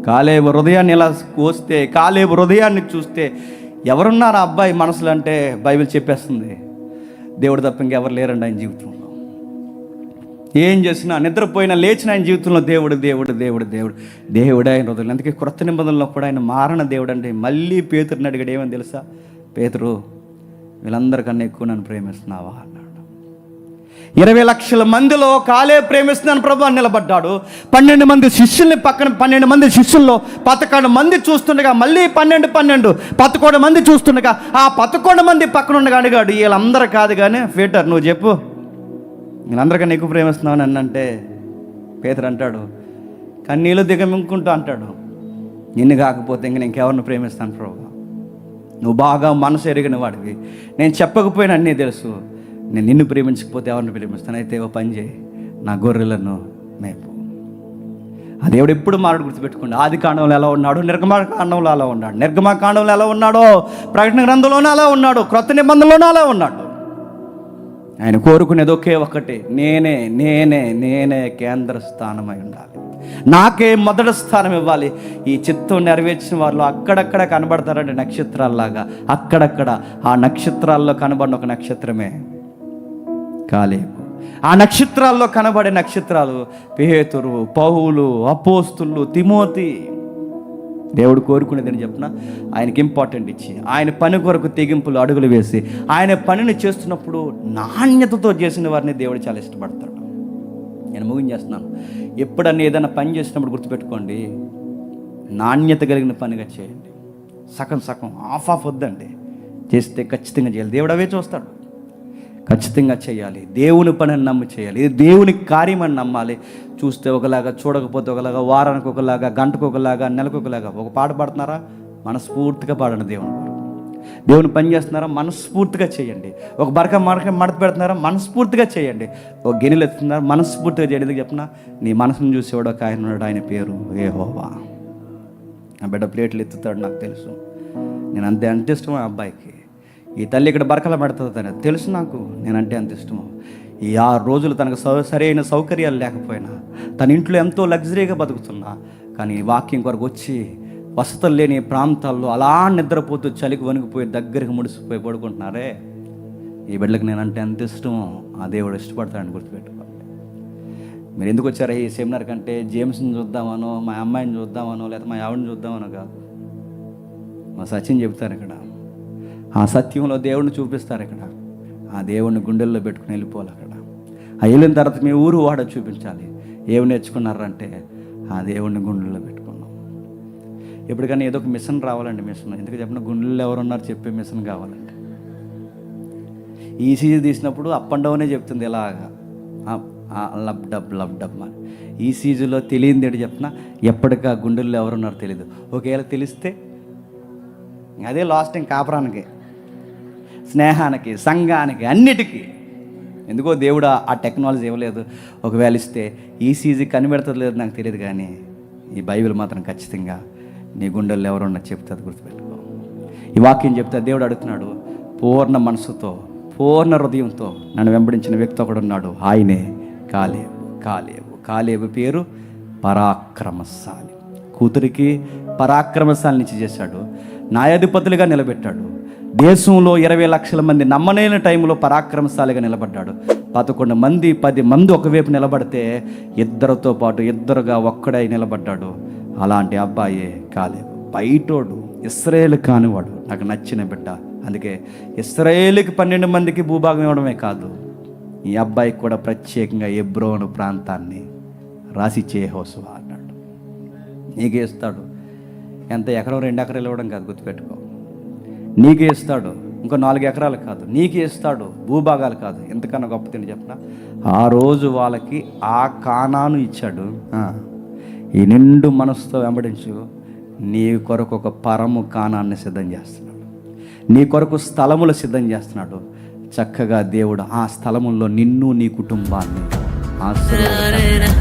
కాలేబు హృదయాన్ని ఇలా కోస్తే, కాలేబు హృదయాన్ని చూస్తే ఎవరున్నారు ఆ అబ్బాయి మనసులో అంటే బైబిల్ చెప్పేస్తుంది, దేవుడు తప్ప ఇంకెవరు లేరండి ఆయన జీవితంలో. ఏం చేసినా, నిద్రపోయినా, లేచిన ఆయన జీవితంలో దేవుడు దేవుడు దేవుడు దేవుడు దేవుడు ఆయన హృదయం. అందుకే క్రొత్త నిబంధనలో కూడా ఆయన మారణ దేవుడు అండి. మళ్ళీ పేతురుని అడిగాడు, ఏమని తెలుసా? పేతురు, వీళ్ళందరికన్నా ఎక్కువ నన్ను ప్రేమిస్తున్నావా అన్నాడు. 20 లక్షల మందిలో కాలేబు ప్రేమిస్తున్నాను ప్రభు అని నిలబడ్డాడు. 12 మంది శిష్యుల్ని పక్కన, 12 మంది శిష్యుల్లో 11 మంది చూస్తుండగా, మళ్ళీ 11 మంది చూస్తుండగా, ఆ 11 మంది పక్కన ఉండగా అడిగాడు, వీళ్ళందరూ కాదు కానీ పీటర్ నువ్వు చెప్పు, వీళ్ళందరికన్నా ఎక్కువ ప్రేమిస్తున్నావు అని అంటే పేతురు అంటాడు, కన్నీళ్ళు దిగమింగుకుంటూ అంటాడు, నిన్ను కాకపోతే ఇంక ఇంకెవరిని ప్రేమిస్తాను ప్రభు, నువ్వు బాగా మనసు ఎరిగిన వాడివి, నేను చెప్పకపోయినా అన్నీ తెలుసు, నేను నిన్ను ప్రేమించకపోతే ఎవరిని ప్రేమిస్తాను? అయితే ఓ పని చేయి, నా గొర్రెలను మేపు. ఆ దేవుడు ఎప్పుడు మారడు, గుర్తుపెట్టుకోండి. ఆది కాండంలో ఎలా ఉన్నాడు, నిర్గమాకాండంలో అలా ఉన్నాడు, నిర్గమాకాండంలో ఎలా ఉన్నాడో ప్రకటన గ్రంథంలోనే అలా ఉన్నాడు, క్రొత్త నిబంధనలోనే అలా ఉన్నాడు. ఆయన కోరుకునేది ఒకే ఒకటి, నేనే నేనే నేనే కేంద్ర స్థానమై ఉండాలి, నాకే మొదటి స్థానం ఇవ్వాలి. ఈ చిత్తం నెరవేర్చిన వాళ్ళు అక్కడక్కడ కనబడతారంటే నక్షత్రాల్లాగా. అక్కడక్కడ ఆ నక్షత్రాల్లో కనబడిన ఒక నక్షత్రమే కాలేబు. ఆ నక్షత్రాల్లో కనబడే నక్షత్రాలు పేతురు, పౌలు, అపోస్తులు, తిమోతి. దేవుడు కోరుకునేదని చెప్పిన ఆయనకి ఇంపార్టెంట్ ఇచ్చి, ఆయన పని కొరకు తెగింపులు అడుగులు వేసి, ఆయన పనిని చేస్తున్నప్పుడు నాణ్యతతో చేసిన వారిని దేవుడు చాలా ఇష్టపడతాడు. నేను ముగించేస్తున్నాను. ఎప్పుడన్నా ఏదైనా పని చేసినప్పుడు గుర్తుపెట్టుకోండి, నాణ్యత కలిగిన పనిగా చేయండి. సగం సగం ఆఫ్ వద్దండి. చేస్తే ఖచ్చితంగా చేయాలి. దేవుడు అవే చూస్తాడు. ఖచ్చితంగా చేయాలి. దేవుని పనిని నమ్మి చేయాలి. ఇది దేవుని కార్యమని నమ్మాలి. చూస్తే ఒకలాగా, చూడకపోతే ఒకలాగా, వారానికి ఒకలాగా, గంటకు ఒకలాగా, నెలకు ఒకలాగా. ఒక పాట పాడుతున్నారా, మనస్ఫూర్తిగా పాడండి. దేవుని పని చేస్తున్నారా, మనస్ఫూర్తిగా చేయండి. ఒక బరక మడత పెడుతున్నారా, మనస్ఫూర్తిగా చేయండి. ఒక గిన్నెలు ఎత్తున్నారా, మనస్ఫూర్తిగా చేయండి. ఎందుకు చెప్పినా, నీ మనసును చూసేవాడు ఒక ఆయన ఉన్నాడు, ఆయన పేరు యెహోవా. నా బిడ్డ ప్లేట్లు ఎత్తుతాడు, నాకు తెలుసు. నేను అంత ఇష్టం ఆ అబ్బాయికి. ఈ తల్లి ఇక్కడ బరకలు పెడుతుంది తెలుసు నాకు, నేనంటే అంత ఇష్టము. ఈ 6 రోజులు తనకు సరైన సౌకర్యాలు లేకపోయినా, తన ఇంట్లో ఎంతో లగ్జరీగా బతుకుతున్నా, కానీ వాక్యం కొరకు వచ్చి వసతులు లేని ప్రాంతాల్లో అలా నిద్రపోతూ చలికి వణికిపోయి దగ్గరికి ముడిసిపోయి పడుకుంటున్నారే, ఈ బిడ్డలకు నేనంటే ఎంత ఇష్టమో ఆ దేవుడు ఇష్టపడతాడని గుర్తుపెట్టుకోండి. మీరు ఎందుకు వచ్చారా ఈ సెమినార్ కంటే? జేమ్స్ని చూద్దామనో, మా అమ్మాయిని చూద్దామనో, లేదా మా ఆవిడని చూద్దామనో కాదు. మా సచిన్ చెప్తారు ఇక్కడ, ఆ సత్యంలో దేవుడిని చూపిస్తారు ఇక్కడ. ఆ దేవుడిని గుండెల్లో పెట్టుకుని వెళ్ళిపోవాలి అక్కడ. ఆ వెళ్ళిన తర్వాత మీ ఊరు వాడ చూపించాలి. ఏమి నేర్చుకున్నారంటే ఆ దేవుడిని గుండెల్లో పెట్టుకున్నాం. ఎప్పటికైనా ఏదో ఒక మిషన్ రావాలండి. మిషన్ ఎందుకు చెప్పిన, గుండెల్లో ఎవరున్నారు చెప్పే మిషన్ కావాలండి. ఈసీజీ తీసినప్పుడు అప్ అండ్ డౌనే చెప్తుంది ఇలాగా, లబ్ డబ్ అని. ఈసీజీలో తెలియంది ఏంటి చెప్పిన, ఎప్పటికీ ఆ గుండెల్లో ఎవరున్నారో తెలియదు. ఒకవేళ తెలిస్తే అదే లాస్ట్ టైం కాపురానికి, స్నేహానికి, సంఘానికి, అన్నిటికీ. ఎందుకో దేవుడు ఆ టెక్నాలజీ ఇవ్వలేదు. ఒకవేళ ఇస్తే ఈసీజీ కనిపెడుతుంది లేదు నాకు తెలియదు, కానీ ఈ బైబిల్ మాత్రం ఖచ్చితంగా నీ గుండెల్లో ఎవరున్నా చెప్తుంది, గుర్తుపెట్టుకో. ఈ వాక్యం చెప్తే దేవుడు అడుగుతున్నాడు, పూర్ణ మనసుతో, పూర్ణ హృదయంతో నన్ను వెంబడించిన వ్యక్తి ఒకడు ఉన్నాడు, ఆయనే కాలేబు. కాలేబు పేరు పరాక్రమశాలి. కూతురికి పరాక్రమశాలినిచ్చి చేశాడు, న్యాయాధిపతులుగా నిలబెట్టాడు. దేశంలో 20 లక్షల మంది నమ్మలేని టైంలో పరాక్రమశాలిగా నిలబడ్డాడు. 11 మంది 10 మంది ఒకవైపు నిలబడితే ఇద్దరితో పాటు ఇద్దరుగా ఒక్కడై నిలబడ్డాడు. అలాంటి అబ్బాయే కాలేబు. బయటోడు, ఇశ్రాయేలు కానివాడు, నాకు నచ్చిన బిడ్డ. అందుకే ఇశ్రాయేలుకి 12 మందికి భూభాగం ఇవ్వడమే కాదు, ఈ అబ్బాయికి కూడా ప్రత్యేకంగా హెబ్రోను ప్రాంతాన్ని రాసిచ్చే యెహోషువ అన్నాడు. నీకే ఇస్తాడు. ఎంత ఎకరం 2 ఎకరాలు ఇవ్వడం కాదు, గుర్తుపెట్టుకో. నీకే ఇస్తాడు. ఇంకో 4 ఎకరాలు కాదు, నీకే ఇస్తాడు. భూభాగాలు కాదు. ఎంతకన్నా గొప్ప తిని చెప్పిన, ఆ రోజు వాళ్ళకి ఆ కానాను ఇచ్చాడు. ఈ నిండు మనసుతో వెంబడించు, నీ కొరకు ఒక పరము కానాన్ని సిద్ధం చేస్తున్నాడు. నీ కొరకు స్థలములు సిద్ధం చేస్తున్నాడు. చక్కగా దేవుడు ఆ స్థలముల్లో నిన్ను, నీ కుటుంబాన్ని ఆశీర్వదిస్తాడు.